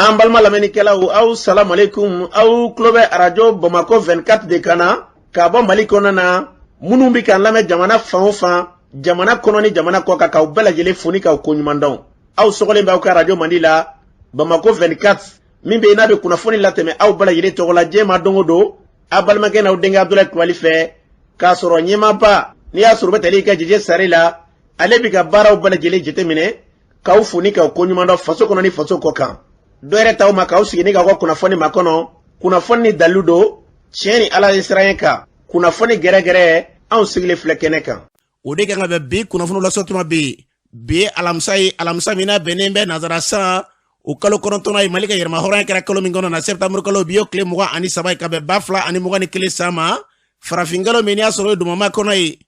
an balma lamɛnnikɛlaw aw salam alaikum aw tulo bɛ arajo Bamako 24 de kan na ka bɔ Mali kɔnɔ na minnu bɛ k'an lamɛn jamana fan o fan jamana kɔnɔ ni jamana kɔ kan k'aw bɛɛ lajɛlen fo ni k'aw ko ɲuman dɔn aw sɔgɔlen b'aw ka arajo Mandi la Bamako 24 min bɛ yen n'a bɛ kunnafoni latɛmɛ aw bɛɛ lajɛlen tɔgɔ la diɲɛ ma don o don a balimakɛ n'aw denkɛ Abdulaye Kulibali fɛ k'a sɔrɔ ɲɛmaaba n'i y'a sɔrɔ o bɛ tali kɛ Jɛjɛ Sare la ale bɛ ka baaraw bɛɛ lajɛlen jateminɛ k'aw fo ni k'aw ko ɲuman dɔn faso kɔnɔ ni faso kɔ kan dɔ yɛrɛ t'aw ma k'aw sigi ni k'aw ka kunnafoni ma kɔnɔ kunnafoni ni dalilu don tiɲɛ ni Ala ye siran ye kan kunnafoni gɛrɛgɛrɛ anw sigilen filɛ kɛnɛ kan o de kan ka bɛ bi kunnafoni lasɔ tuma bi alamisa ye alamisa min na bɛnnen bɛ nazara san o kalo kɔnɔntɔnna ye Mali ka yɛrɛma hɔrɔnya kɛra kalo min kɔnɔ na septembre kalo bi o tile 27 ye ka bɛn 2021 san ma farafin kalo min y'a sɔrɔ dumama kɔnɔ ye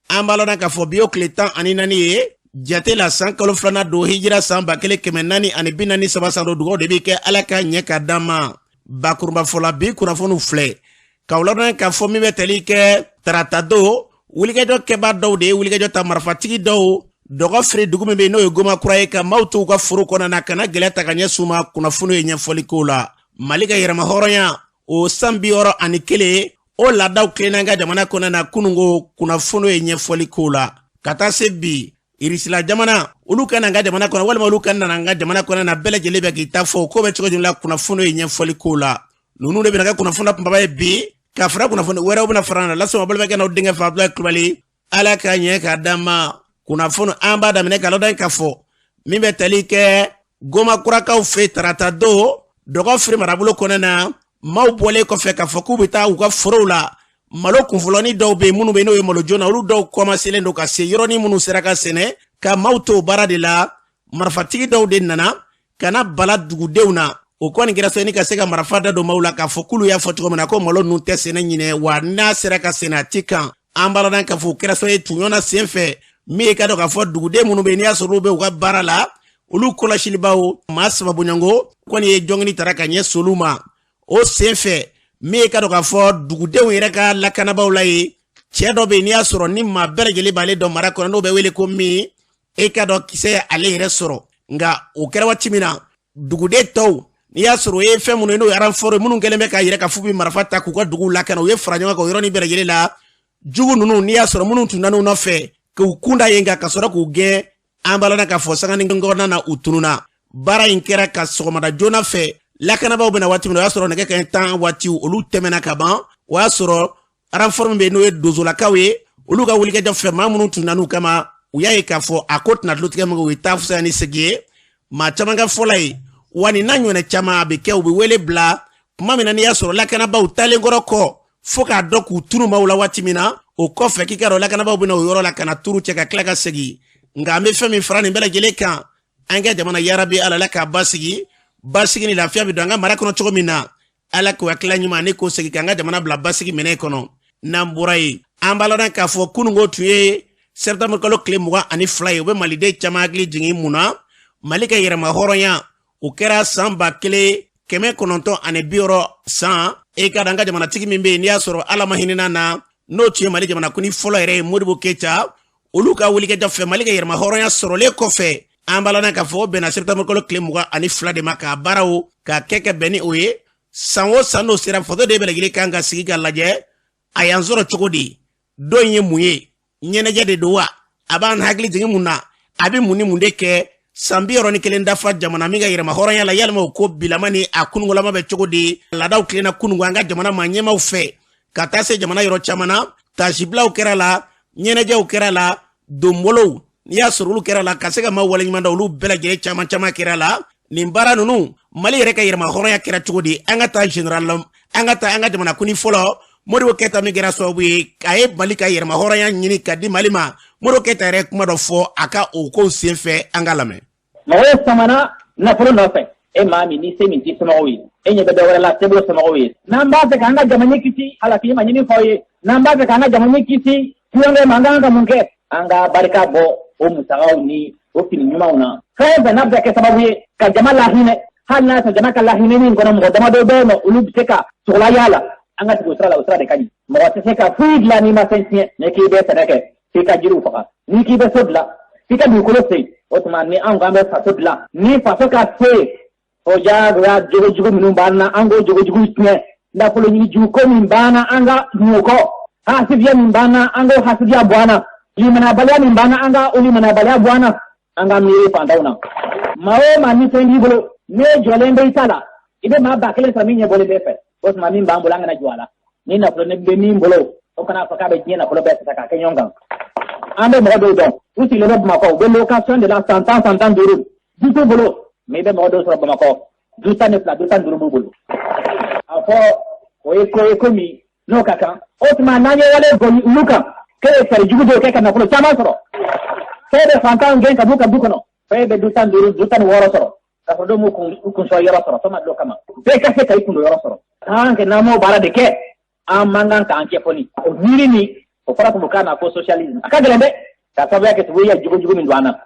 an b'a lɔn k'a fɔ bi o tile 14 ye jate la san kalo filanan don hijira san 1443 san don dugawu de bɛ kɛ Ala ka ɲɛ ka d'an ma bakurunba fɔla bi kunnafoniw filɛ k'aw ladɔn k'a fɔ min bɛ tali kɛ tarata don wulikajɔ kɛbaa dɔw de ye wulikajɔ ta marifatigi dɔw dɔgɔ feere dugu min bɛ yen n'o ye Goma Kura ye ka maaw to u ka foro kɔnɔ na kana gɛlɛya ta ka ɲɛ suma kunnafoni ye ɲɛfɔli ko la Mali ka yɛrɛma hɔrɔnya o san 61 o laadaw tilenna ka jamana kɔnɔ na kunungo kunnafoni ye ɲɛfɔli ko la ka taa se bi irisila jamana olu kana nga jamana kɔnɔ walima olu kana nga jamana kɔnɔ na bɛɛ lajɛlen bɛ k'i ta fɔ ko bɛ cogo jumɛn la kunnafoni ye ɲɛfɔli ko la ninnu de bɛna kɛ kunnafoni kunbaba ye bi ka fara kunnafoni wɛrɛw bɛna fara na lasɔn balimakɛ n'aw denkɛ fa Abdulaye Kulibali Ala ka ɲɛ ka d'an ma kunnafoni an b'a daminɛ ka lɔdɔ k'a fɔ min bɛ tali kɛ Goma Kurakaw fɛ tarata don dɔgɔ feere marabolo kɔnɔ na maaw bɔlen kɔfɛ k'a fɔ k'u bɛ taa u ka forow la malo kunfɔlɔni dɔw bɛ yen minnu bɛ yen n'o ye malo joona olu dɔw kɔmaselen don ka se yɔrɔnin minnu sera ka sɛnɛ ka maaw to baara de la marifatigi dɔw de nana ka na bala dugudenw na o kɔni kɛra sɔnni ka se ka marifa da don maaw la k'a fɔ k'olu y'a fɔ cogo min na ko malo ninnu tɛ sɛnɛ ɲinɛ wa n'a sera ka sɛnɛ a ti kan an b'a lɔn k'a fɔ o kɛra sɔn ye tuɲɔna sen fɛ min ye ka dɔn k'a fɔ duguden minnu bɛ yen n'i y'a sɔrɔ olu bɛ u ka baara la olu kɔlɔsilibaw maa sababu ɲango kɔni ye jɔngini tara ka ɲɛ solu ma o sen fɛ min ye ka dɔn k'a fɔ dugudenw yɛrɛ ka lakanabaw la ye cɛ dɔ bɛ yen n'i y'a sɔrɔ ni maa bɛɛ lajɛlen b'ale dɔn mara kɔnɔ n'o bɛ wele ko min e ka dɔn kisɛ ye ale yɛrɛ sɔrɔ nka o kɛra waati min na duguden tɔw n'i y'a sɔrɔ o ye fɛn minnu ye n'o ye aranforo minnu kɛlen bɛ k'a yɛrɛ ka fu bi marifa ta k'u ka duguw lakana u ye fara ɲɔgɔn kan o yɔrɔnin bɛɛ lajɛlen la jugu ninnu n'i y'a sɔrɔ minnu tun nan'u nɔfɛ k'u kunda yen kan ka sɔrɔ k'u gɛn an b'a lɔn k'a fɔ sangani kɔnɔna na u tununa baara in kɛra ka sɔgɔmada joona fɛ lakanabaw bɛna waati min na o y'a sɔrɔ nɛgɛ kanɲɛ 10 waatiw olu tɛmɛna ka ban o y'a sɔrɔ aranforo min bɛ yen n'o ye dozolakaw ye olu ka wulikajɔ fɛ maa minnu tun nan'u kama u y'a ye k'a fɔ a ko tɛna tulotigɛ min kɛ u ye taa fisaya ni segi ye maa caman ka fɔla ye wa nin n'a ɲɔgɔnna caman a bɛ kɛ u bɛ wele bila kuma min na n'i y'a sɔrɔ lakanabaw talen kɔrɔ kɔ fo k'a dɔn k'u tunu maaw la waati min na o kɔfɛ k'i ka dɔn lakanabaw bɛna o yɔrɔ la ka na turu cɛ ka tila ka segin nka an bɛ fɛn min fara nin bɛɛ lajɛlen kan an ka jamana yarabi Ala la k'a basigi ni lafiya bɛ don an ka mara kɔnɔ cogo min na Ala k'o hakilila ɲuman ne k'o segin k'an ka jamana bila basigi minɛn kɔnɔ n'an bɔra yen an b'a lɔn k'a fɔ kunungo tun ye septembre kalo tile 22 ye u bɛ maliden caman hakili jigin mun na Mali ka yɛrɛma hɔrɔnya o kɛra san 1960 san e ka an ka jamanatigi min bɛ yen n'i y'a sɔrɔ Ala ma hinɛna na n'o tun ye Mali jamanakuni fɔlɔ yɛrɛ ye Modibo Keyita olu ka wulikajɔ fɛ Mali ka yɛrɛma hɔrɔnya sɔrɔlen kɔfɛ an b'a lɔn k'a fɔ o bɛnna septembre kalo tile 22 de ma k'a baaraw k'a kɛ bɛn ni o ye san o san n'o sera faso de bɛ lajɛlen kan ka sigi ka lajɛ a y'an sɔrɔ cogo di dɔ in ye mun ye ɲɛnajɛ de don wa a b'an hakili jigin mun na a bɛ mun ni mun de kɛ san 61 dafa jamana min ka yɛrɛma hɔrɔnya la yalima o ko bilama ni a kunungolama bɛ cogo di laadaw tilenna kunungo an ka jamana maa ɲɛmaw fɛ ka taa se jamana yɔrɔ caman na tasibilaw kɛra la ɲɛnajɛw kɛra la donbolow n'i y'a sɔrɔ olu kɛra la ka se ka maaw waleɲuman dɔn olu bɛɛ lajɛlen caman kɛra la nin baara ninnu Mali yɛrɛ ka yɛrɛma hɔrɔnya kɛra cogo di an ka taa général an ka jamana kuni fɔlɔ Modibo Keyita min kɛra sababu ye a ye Mali ka yɛrɛma hɔrɔnya ɲini ka di Mali ma Modibo Keyita yɛrɛ kuma dɔ fɔ a ka o kow sen fɛ an ka lamɛn mɔgɔw samana nafolo nɔfɛ e maa min ni se min t'i somɔgɔw ye e ɲɛ bɛ dɔ wɛrɛ la se b'o somɔgɔw ye n'an b'a fɛ k'an ka jamana kisi halaki ma ɲini f'aw ye n'an b'a fɛ k'an ka jamana kisi tulonkɛ ma an kan ka mun kɛ an ka barika bɔ o musagaw ni o fini ɲumanw na fɛn fɛn n'a bɛ kɛ sababu ye ka jama lahinɛ hali n'a sɔrɔ jama ka lahinɛ min kɔnɔ mɔgɔ damadɔ bɛ yen nɔ olu bɛ se ka sɔgɔla yaala an ka tugu o sira la o sira de ka ɲi mɔgɔ tɛ se ka foyi dilan n'i ma fɛn tiɲɛ ne k'i bɛ sɛnɛ kɛ f'i ka jiriw faga n'i k'i bɛ so dilan f'i ka dugukolo sen o tuma ni anw k'an bɛ faso dilan ni faso ka se o jagoya jogo minnu banna an go jogo tiɲɛ nafolo ɲini juko min banna an ka ɲuko hasidiya min banna an go hasidiya bɔ an na limanabaliya min banna an ka o limanabaliya bɔ an na an ka miiri fantanw na maa o maa ni fɛn b'i bolo ne jɔlen bɛ i ta la i bɛ maa ba kelen sɔrɔ min ɲɛbɔlen bɛ fɛ o tuma min b'an bolo an kana jɔ a la ni nafolo ne bɛ min bolo o kana fɔ k'a bɛ diɲɛ nafolo bɛɛ ta k'a kɛ ɲɔgɔn kan an bɛ mɔgɔ dɔw dɔn u sigilen bɛ Bamakɔ u bɛ location de la san tan duuru du t'u bolo mais i bɛ mɔgɔ dɔw sɔrɔ Bamakɔ du 12 du 15 b'u bolo a fɔ o ye ko ye ko min n'o ka kan o tuma n'an ye wale boli olu kan k'e ye fɛɛrɛ jugu dɔw kɛ ka nafolo caman sɔrɔ k'e bɛ fantan gɛn ka b'u ka du kɔnɔ f'e bɛ du 15 du 16 sɔrɔ ka sɔrɔ dɔw m'u kun sɔrɔ yɔrɔ sɔrɔ fɛn ma dɔ kama bɛɛ ka se ka i kun don yɔrɔ sɔrɔ an kɛ n'an m'o baara de kɛ an man kan k'an cɛ fɔni o miiri nin o fɔra tun kan na ko socialisme a ka gɛlɛn dɛ ka sababuya kɛ tugu ye jugu min don an na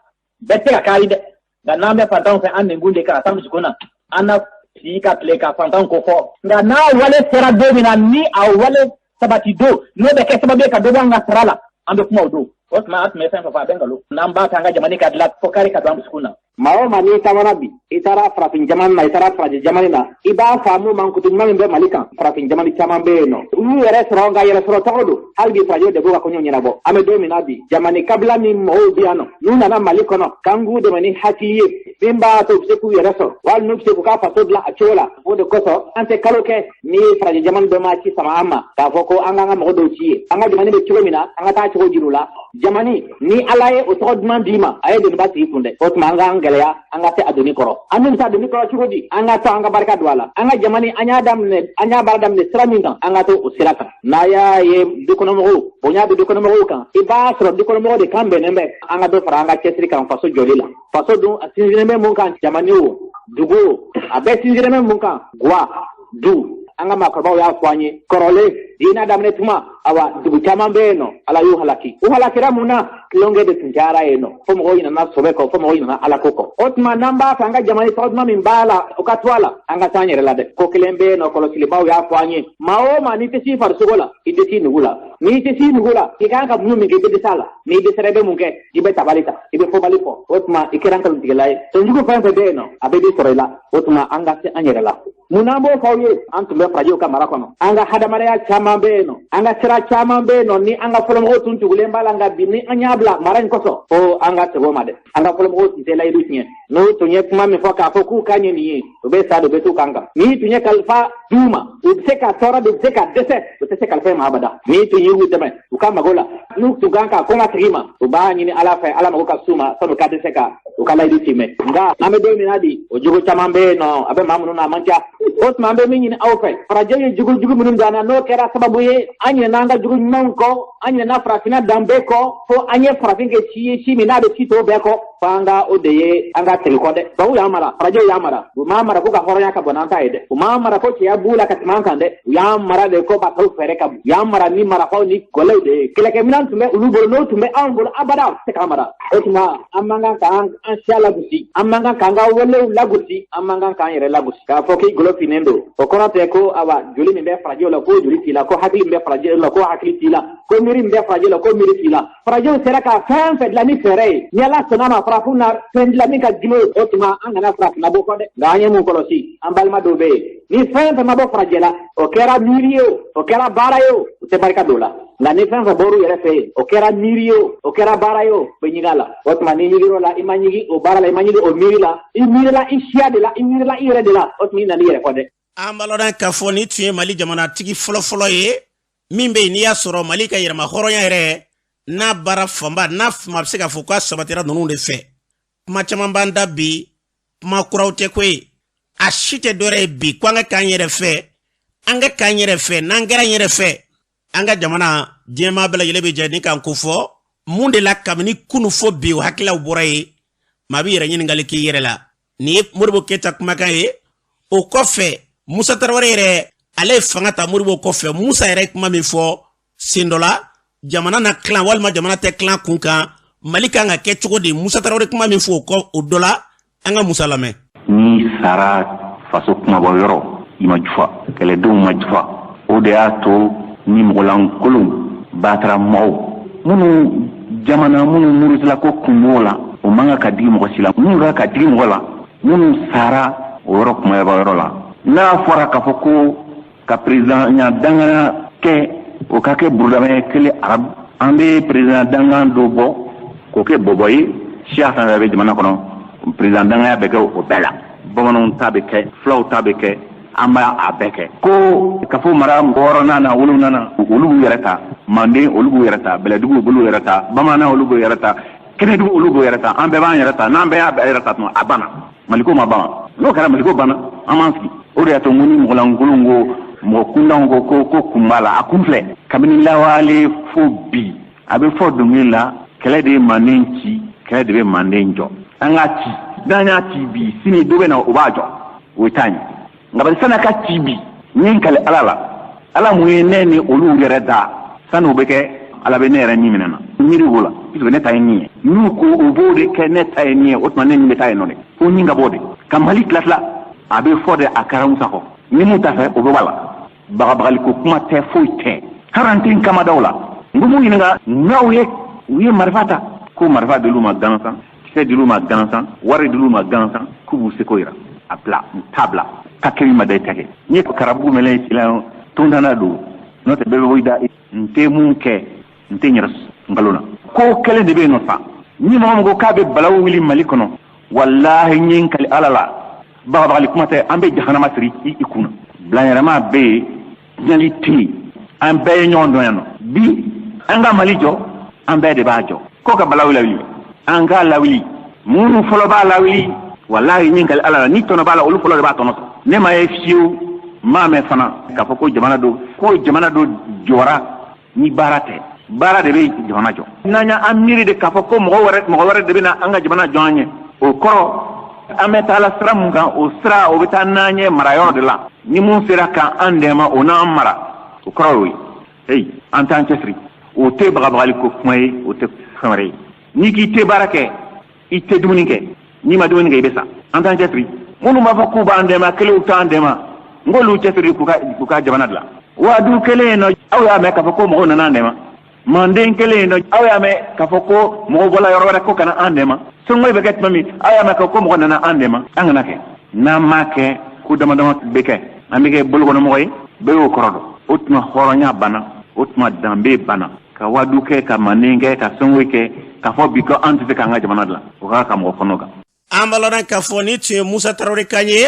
bɛɛ tɛ ka k'ari dɛ nka n'an bɛ fantanw fɛ an ninkun de ka taa dusukun na an na sigi ka tile ka fantanw ko fɔ nka n'a wale sera don min na ni a wale sabati don n'o bɛ kɛ sababu ye ka dɔ bɔ an ka sara la an bɛ kuma o don o tuma an tun bɛ fɛn fɛn fɔ a bɛ nkalon n'an b'a fɛ an ka jamana ka dilan fo kari ka don an dusukun na. maa o maa n'i taamana bi i taara farafin jamana na i taara farajɛ jamana na i b'a faamu mankutu ɲuman min bɛ Mali kan farafin jamana caman bɛ yen nɔ u y'u yɛrɛ sɔrɔ nka yɛrɛ sɔrɔ tɔgɔ don hali bi farajɛw de b'u ka kɔɲɔ ɲɛnabɔ an bɛ don min na bi jamana kabila ni mɔgɔw bɛ yan nɔ n'u nana Mali kɔnɔ k'an k'u dɛmɛ ni hakili ye min b'a to u bɛ se k'u yɛrɛ sɔrɔ wali n'u bɛ se k'u ka faso dilan a cogo la o de kosɔn an tɛ kalo kɛ ni farajɛ jamana dɔ ma ci sama an ma k'a fɔ ko an k'an ka mɔgɔ dɔw ci ye an ka jamana bɛ cogo min na an ka taa cogo jira u la jamana ni Ala ye o tɔgɔ duman d'i ma a ye doniba sigi kun dɛ o tuma an k'an gɛlɛya an ka se a doni kɔrɔ an dun ta doni kɔrɔ cogo di an ka to an ka barika don a la an ka jamana an y'a baara daminɛ sira min kan an ka to o sira kan n'a y'a ye dukɔnɔmɔgɔw bonya bɛ dukɔnɔmɔgɔw kan i b'a sɔrɔ dukɔnɔmɔgɔw de kan bɛnnen bɛ an ka dɔ fara an ka cɛsiri kan faso jɔli la faso dun a sinsinnen bɛ mun kan jamana o dugu o a bɛɛ sinsinnen bɛ mun kan guwa du an ka maakɔrɔbaw y'a fɔ an ye kɔrɔlen diinɛ daminɛ tuma awa dugu caman bɛ yen nɔ Ala y'u halaki u halakira mun na tulonkɛ de tun cayara yen nɔ fo mɔgɔw ɲinana sɔbɛ kɔ fo mɔgɔw ɲinana Alako kɔ o tuma n'an b'a fɛ an ka jamana tɔgɔ duman min b'a la o ka to a la an ka taa an yɛrɛ la dɛ ko kelen bɛ yen nɔ kɔlɔsilibaw y'a fɔ an ye maa o maa n'i tɛ s'i farisogo la i tɛ s'i nugu la n'i tɛ s'i nugu la i kan ka mun min kɛ i bɛ dɛsɛ a la n'i dɛsɛra i bɛ mun kɛ i bɛ tabali ta i bɛ fɔbali fɔ o tuma i kɛra nkalontigɛla ye tɔnjugu fɛn fɛn bɛ yen nɔ a bɛ sɔrɔ i la o tuma an ka se an yɛrɛ la mun n'an b'o fɔ aw ye an tun bɛ farajɛw ka mara kɔnɔ an ka hadamadenya caman bɛ yen nɔ an ka sira caman bɛ yen nɔ ni an ka fɔlɔmɔgɔw tun tugulen b'a la nka bi ni an y'a bila mara in kɔsɔn ko an ka segin o ma dɛ an ka fɔlɔmɔgɔw tun tɛ layidu tiɲɛ n'u tun ye kuma min fɔ k'a fɔ k'u ka ɲɛ nin ye u bɛ sa de u bɛ t'u kan kan n'i tun ye kalifa d'u ma u bɛ se ka tɔɔrɔ de u bɛ se ka dɛsɛ u tɛ se kalifa in ma abada n'i tun y'u dɛmɛ u ka mago la n'u tun kan ka ko ka segin ma u b'a ɲini Ala fɛ Ala mago ka s'u ma sani u ka dɛsɛ ka u ka layidu timɛ nka an bɛ don min na bi o jogo caman bɛ yen nɔ a bɛ maa minnu na a man ca o tuma an bɛ min ɲini aw fɛ farajɛ ye jugu minnu don an na n'o kɛra sababu ye an ɲinɛna an ka jugu ɲumanw kɔ an ɲinɛna farafinna dan bɛɛ kɔ fo an ye farafin kɛ ci ye ci min n'a bɛ ci tɔw bɛɛ kɔ fo an ka o de ye an ka segin kɔ dɛ tubabuw y'an mara farajɛw y'an mara u m'an mara ko ka hɔrɔnya ka bɔ n'an ta ye dɛ u m'an mara ko cɛya b'u la ka tɛmɛ an kan dɛ u y'an mara de ko ka taw fɛɛrɛ ka bon u y'an mara ni marafaw ni gɔlɛw de ye kɛlɛkɛminɛn tun bɛ olu bolo n'o tun bɛ anw bolo abada u tɛ se k'an mara o tuma an man kan k'an siya lagosi an man kan k'an ka walew lagosi an man kan k'an yɛrɛ lagosi k'a fɔ k'i golo finnen don o kɔrɔ tɛ ko awa joli min bɛ farajɛw la ko joli t'i la ko hakili min bɛ farajɛw la ko hakili t'i la ko miiri min bɛ farajɛw la ko miiri t'i la farajɛw sera ka fɛn fɛn dilan ni fɛɛrɛ ye ni Ala sɔnna ma farafinw na fɛn dilan min ka girin o tuma an kana farafinna bɔ kɔ dɛ nka an ye mun kɔlɔsi an balima dɔw bɛ yen ni fɛn fɛn ma bɔ farajɛ la o kɛra miiri ye o kɛra baara ye o u tɛ barika don o la nka ni fɛn fɛn bɔr'u yɛrɛ fɛ yen o kɛra miiri ye o kɛra baara ye o bɛ ɲigi a la o tuma ni ɲigir'o la i ma ɲigi o baara la i ma ɲigi o miiri la i miirila i siya de la i miirila i yɛrɛ de la o tuma i nana i yɛrɛ kɔ dɛ. an balɔda k'a fɔ ni tun ye Mali jamanatigi fɔlɔfɔlɔ ye min bɛ yen n'i y'a sɔrɔ Mali ka yɛrɛma hɔrɔnya yɛrɛ n'a baara fanba n'a fama bɛ se k'a fɔ k'a sabatira ninnu de fɛ kuma caman b'an da bi kuma kuraw tɛ ko ye a si tɛ dɔ wɛrɛ ye bi ko an ka k'an yɛrɛ fɛ an ka k'an yɛrɛ fɛ n'an kɛra an yɛrɛ fɛ an ka jamana diɲɛmaa bɛɛ lajɛlen bɛ jɛ ni k'an ko fɔ mun de la kabini kunu fɔ bi o hakililaw bɔra ye maa bɛ yɛrɛ ɲininkali k'i yɛrɛ la nin ye Modibo Keyita kumakan ye o kɔfɛ Musa Tarawele yɛrɛ ale ye fanga ta Modibo kɔfɛ Musa yɛrɛ ye kuma min fɔ sen dɔ la jamana na tilan walima jamana tɛ tilan kun kan Mali kan ka kɛ cogo di Musa Tarawele kuma min fɔ o kɔ o dɔ la an ka Musa lamɛn. Ni sara faso kumabɔ yɔrɔ i ma jufa kɛlɛdenw ma jufa o de y'a to ni mɔgɔlankolon batara mɔgɔw minnu jamana minnu murutila ko kun b'o la o man ka digi mɔgɔ si la minnu ka digi mɔgɔ la minnu sara o yɔrɔ kuma b'a yɔrɔ la n'a fɔra k'a fɔ ko ka président ɲa dangana kɛ o ka kɛ burudamɛ kelen arabu an bɛ président dangan dɔ bɔ k'o kɛ bɔbɔ ye siya fɛn fɛn bɛ jamana kɔnɔ président danganya bɛ kɛ o bɛɛ la bamananw ta bɛ kɛ fulaw ta bɛ kɛ an b'a a bɛɛ kɛ ko kafo mara wɔɔrɔnan na wolonwulanan na olu b'u yɛrɛ ta manden olu b'u yɛrɛ ta bɛlɛdugu b'u yɛrɛ ta bamanan olu b'u yɛrɛ ta kɛnɛdugu olu b'u yɛrɛ ta an bɛɛ b'an yɛrɛ ta n'an bɛɛ y'a bɛɛ yɛrɛ ta tuma a banna maliko ma ban n'o kɛra maliko banna an b'an sigi o de y'a to n ko ni mɔgɔlankolon ko mɔgɔ kundanw ko kun b'a la a kun filɛ kabini lawale fo bi a bɛ fɔ dɔnkili la kɛlɛ de ye manden ci kɛlɛ de bɛ manden jɔ an k'a ci n'an y'a ci bi sini dɔ bɛ na o b'a jɔ o ye taa ɲɛ nka bari san'a ka ci bi min kale ala la ala mun ye ne ni olu yɛrɛ da sani o bɛ kɛ ala bɛ ne yɛrɛ ɲin minɛ na miiri b'o la puisque ne ta ye nin ye n'u ko o b'o de kɛ ne ta ye nin ye o tuma ne nin bɛ taa yen nɔ de fo ɲin ka b'o de ka mali tila a bɛ fɔ de a kɛra musa kɔ ni mun ta fɛ o bɛ b'a la bagabagaliko kuma tɛ foyi tɛ karantin kama daw la n ko mun ɲininka n'aw ye u ye marifa ta ko marifa dil'u ma gansan kisɛ dil'u ma gansan wari dil'u ma gansan k'u b'u seko yira a bila t'a bila ka kiri ma da i ta kɛ n ye karabugu mɛlɛ silan tondana don n'o tɛ bɛɛ bɛ bɔ i da n tɛ mun kɛ n tɛ n yɛrɛ nkalon na ko kelen de bɛ yen nɔ sa ni mɔgɔ min ko k'a bɛ balawu wuli mali kɔnɔ walahi n ye n kali ala la bagabagali kuma tɛ an bɛ jahanama siri i kunna bilanyɛrɛma bɛ yen diɲɛli tɛ yen an bɛɛ ye ɲɔgɔn dɔn yan nɔ bi an ka mali jɔ an bɛɛ de b'a jɔ ko ka balawu lawuli an k'a lawuli minnu fɔlɔ b'a lawuli walahi n ye n kali ala la ni tɔnɔ b'a la olu fɔlɔ de b'a tɔnɔ sɔrɔ ne ma ye fiyewu maa mɛn fana k'a fɔ ko jamana dɔ jɔra ni baara tɛ baara de bɛ jamana jɔ n'an y'an miiri de k'a fɔ ko mɔgɔ wɛrɛ de bɛ na an ka jamana jɔ an ye o kɔrɔ an bɛ taa la sira mun kan o sira o bɛ taa n'an ye marayɔrɔ de la ni mun sera k'an dɛmɛ o n'an mara o kɔrɔ y'o ye hey an t'an cɛsiri o tɛ bagabagaliko kuma ye o tɛ fɛn wɛrɛ ye n'i k'i tɛ baara kɛ i tɛ dumuni kɛ n'i ma dumuni kɛ i bɛ sa an t'an cɛsiri minnu b'a fɔ k'u b'an dɛmɛ kelenw t'an dɛmɛ n k'olu cɛsiri k'u ka jamana dilan wagadu kelen yen nɔ aw y'a mɛn k'a fɔ ko mɔgɔw nana an dɛmɛ manden kelen yen nɔ aw y'a mɛn k'a fɔ ko mɔgɔw bɔra yɔrɔ wɛrɛ ko kana an dɛmɛ sɔngɔ bɛ kɛ tuma min aw y'a mɛn k'a fɔ ko mɔgɔ nana an dɛmɛ an kana kɛ n'an m'a kɛ ko damadama bɛ kɛ an bɛ kɛ bolokɔnɔmɔgɔ ye bɛɛ y'o kɔrɔ dɔn o tuma hɔrɔnya banna o tuma danbe banna ka wadu kɛ ka manden kɛ ka sɔngɔ kɛ k'a fɔ bi ko an tɛ se k'an ka jamana dilan o k'a ka mɔgɔ kɔnɔ kan. an balɔnna k'a fɔ ni tun ye musa tarawele kan ye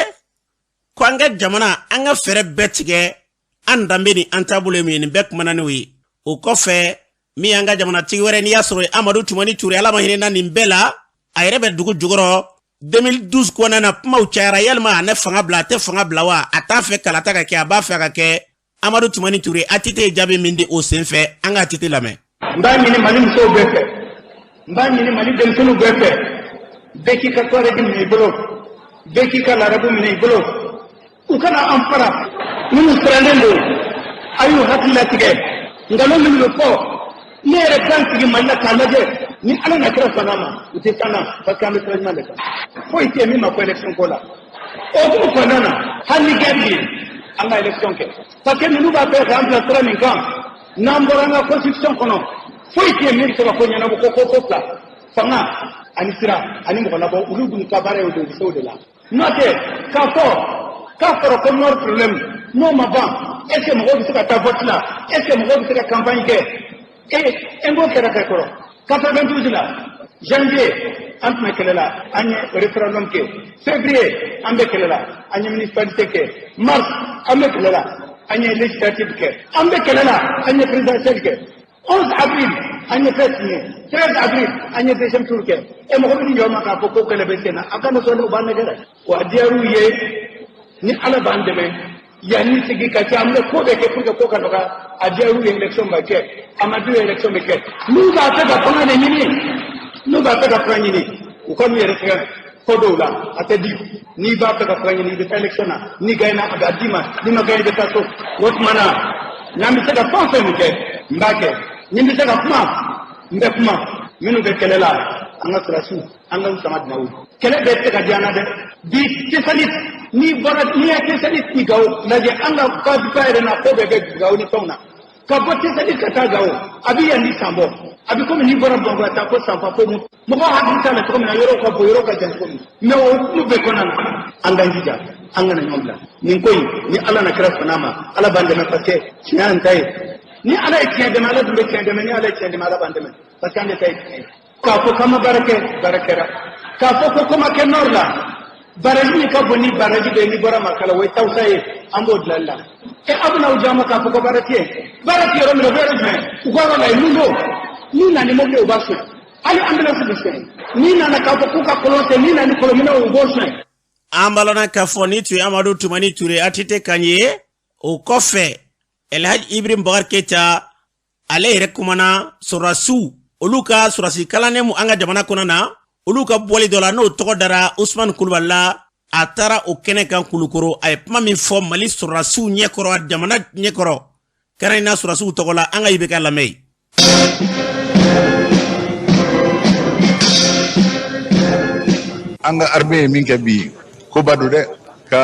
ko an ka jamana an ka fɛɛrɛ bɛɛ tigɛ an danbe ni an taabolo ye min ye nin bɛɛ kumana n'o ye o kɔfɛ min y'an ka jamanatigi wɛrɛ n'i y'a sɔrɔ amadu tumani ture ala ma hinɛ na nin bɛɛ la a yɛrɛ bɛ dugu jukɔrɔ 2012 kɔnɔna na kumaw cayara yalima a ne fanga bila a tɛ fanga bila wa a t'a fɛ kalata ka kɛ a b'a fɛ ka kɛ amadu tumani ture a tɛ jaabi min di o sen fɛ an ka tete lamɛn. n b'a ɲini mali musow bɛɛ fɛ n b'a ɲini mali denmisɛnninw bɛɛ fɛ bɛɛ k'i ka tɔɔrɔji minɛ i bolo bɛɛ k'i ka larabu minɛ i bolo u kana an fara minnu sirannen don a y'u hakili latigɛ nkalon minnu bɛ fɔ ne yɛrɛ kan sigi mali la k'a lajɛ ni ala na kira sɔnna ma u tɛ sanna parce que an bɛ sira ɲuman de kan foyi tɛ min ma fɔ élection ko la o kuma kɔnɔna na hali ni gɛn bɛ yen an ka élection kɛ parce que ninnu b'a fɛ k'an bila sira min kan n'an bɔra an ka constitution kɔnɔ foyi tɛ min bɛ se ka ko ɲɛnabɔ ko fila fanga ani sira ani mɔgɔ labɔ olu dun ka baara ye o de bɛ se o de la n'o tɛ k'a fɔ k'a fɔra ko nord problème n'o ma ban est ce que mɔgɔw bɛ se ka taa vote la est ce que mɔgɔw bɛ se ka campagne kɛ n b'o kɛra kɛ kɔrɔ 92 la janvier an tun bɛ kɛlɛ la an ye référendum kɛ février an bɛ kɛlɛ la an ye municipalité kɛ mars an bɛ kɛlɛ la an ye législative kɛ an bɛ kɛlɛ la an ye présidentielle kɛ 11 avril an ye fête signé 13 avril an ye deuxième tour kɛ mɔgɔ bɛ jɔ ma k'a fɔ ko kɛlɛ bɛ sen na a kana sɔn ne u b'an nɛgɛ dɛ wa diyar'u ye ni ala b'an dɛmɛ yanni sigi ka kɛ an bɛ ko bɛɛ kɛ pour que ko ka nɔgɔya a diyar'u ye élection bɛ kɛ a ma d'u ye élection bɛ kɛ n'u b'a fɛ ka fanga de ɲini n'u b'a fɛ ka fanga ɲini u ka n'u yɛrɛ sɛgɛn ko dɔw la a tɛ di n'i b'a fɛ ka fanga ɲini i bɛ taa élection na n'i gagné a bɛ d'i ma n'i ma gagné i bɛ taa so o tuma na n'an bɛ se ka fɛn o fɛn min kɛ n b'a kɛ ni n bɛ se ka kuma n bɛ kuma minnu bɛ kɛlɛ la an ka sirasiw an ka sama dunnaw kɛlɛ bɛɛ tɛ se ka di an na dɛ bi spécialiste n'i ye spécialiste ci Gawo lajɛ an ka ba yɛrɛ na ko bɛɛ bɛ Gawo ni fɛnw na ka bɔ spécialiste ka taa Gawo a bɛ yan di san bɔ abi comme ni bora bongo ta ko sampa ko mo ko hadin ta la ko na yoro ka jan ko me o no be konan anganja angana nyomla nin koy ni ala na kira fanama ala bande me pakke cian tay ni ala e de mala dum ke de ni ala e de mala bande me pakke tay ka ko kama barakera ka ko kuma ke norla baraji ka boni baraji be ni bora makala way tawsaye ambod lalla e abuna ujama ka ko barake ro mi be me ko wala ilundo ni na ni mo be obaso ali ambulance bi sen ni na ka ko ka kolonte ni na ni kolomina o boso ambalona kafoni tu Amadou Toumani Touré atite kanye o kofe Elhaj Ibrahim Boubacar Keita ale rekumana sorasu oluka surasi kalane mu anga jamana konana oluka boli dola no togo dara Ousmane Koulibaly atara o kene kan kulukoro ay pama min fo Mali sorasu nyekoro jamana nyekoro karina sorasu togola anga ibeka lamay anga arbe min ka bi ko badu de ka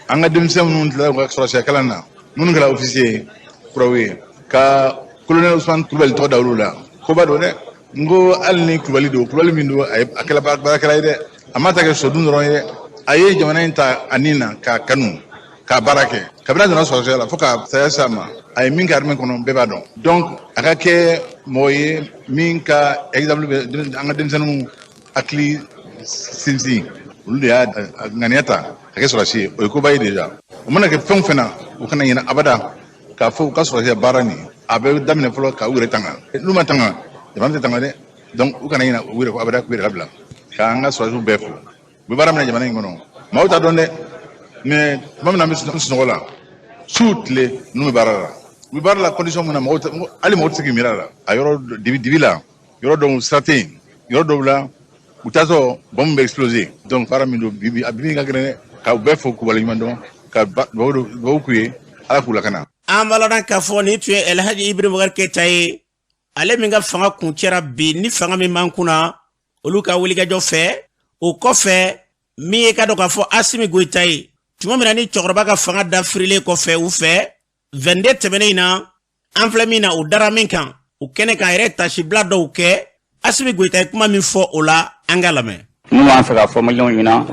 anga dimsem nun la ko sorasu kalana nun gala officier prowe ka colonel Ousmane Koulibaly to dawlula ko badu de ngo alni Koulibaly min do ay akala barakala de amata ke sodun ron de aye jamana inta anina ka kanu ka barake kabila dona sorasu la foka sayasama ay min ka armen kono be badon donc aka ke moye min ka exemple anga dimsenu akli sinsi ulu ya nganiata ake sorasu o ko bayi deja o mana ke fena o kana yina abada ka fo ka sorasu barani abe damine folo ka ure tanga luma tanga jamana tanga de donc o kana yina ure ko abada ko ire kabla ka anga sorasu befo be baramna jamana ngono mawta donde mais mamna mis ngola soutle nu me barala condition mona mawta ali mawta ki mirala ayoro dibila yoro do stratégie yoro do la utazo bombe exploser donc paramindo bibi abi ngagene ka befo ko wala mando ka bo kuye ala kula kana ambalona kafoni tu Elhaj Ibrahim Boubacar Keita ale minga fanga kuncera bi ni fanga mi mankuna oluka wuliga jo fe o kofe mi ka do ka fo Assimi Goïta tuma mina ni chokroba ka fanga dafrile ko fe u fe 22 temenina enflamina u daraminkan u kene ka ere tashibla do ke Assimi Goïta kuma min fo ola angalame nous en fait la formation ina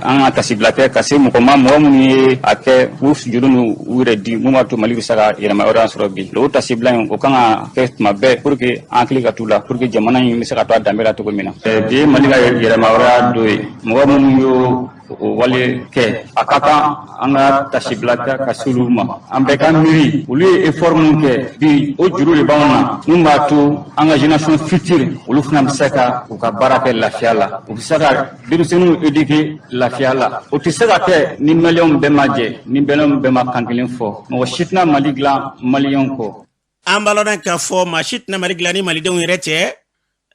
en tasiblaté kasi mo ma mo muni ake uf jurunu ure di mo to Mali saga ina ma oran sorobi lo tasiblan ko kanga test mabe pour que en clica tula pour que jamana mi saga to dambela to mina de Mali ga ina ma ora do mo mun yo wale ke akata anga tashiblata kasuluma ambeka miri uli effort munke bi o juru le bawna numba to anga génération future ulu fna msaka uka baraka la fiala ubisaka birusenu edike la fiala o tisaka ke ni million be maje ni belom be makankilin fo mo shitna maligla malion ko ambalona ka fo ma shitna maligla ni malidon rete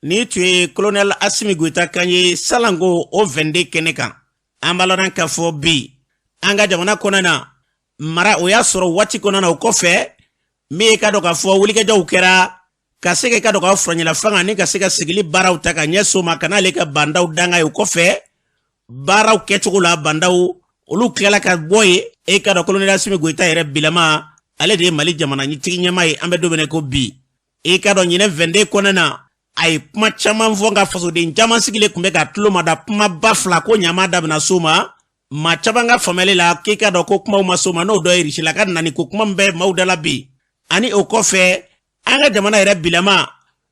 ni tu colonel Assimi Goïta kanye salango o 22 keneka ambalona ka fo bi anga jamana konana mara o ya soro wati konana o kofe mi ka do ka fo wuli ka jaw kera ka sege ka do ka franya la fanga ni ka sega sigili baraw taka nyeso makana le ka bandaw danga o kofe baraw ketugula bandaw olu klela ka boy e ka do colonel Assimi Goïta ere bilama ale de Mali jamana ni tigi nyamai ambe do bene ko bi e ka do nyine vende konana ay puma chaman vonga faso de njama sigile kumbe ka tulo mada puma bafla ko nyama dabna suma ma chabanga famele la kika do ko kuma masoma no do irishi la kan nani ko kuma mbe maudala bi ani o kofe anga jamana ere bilama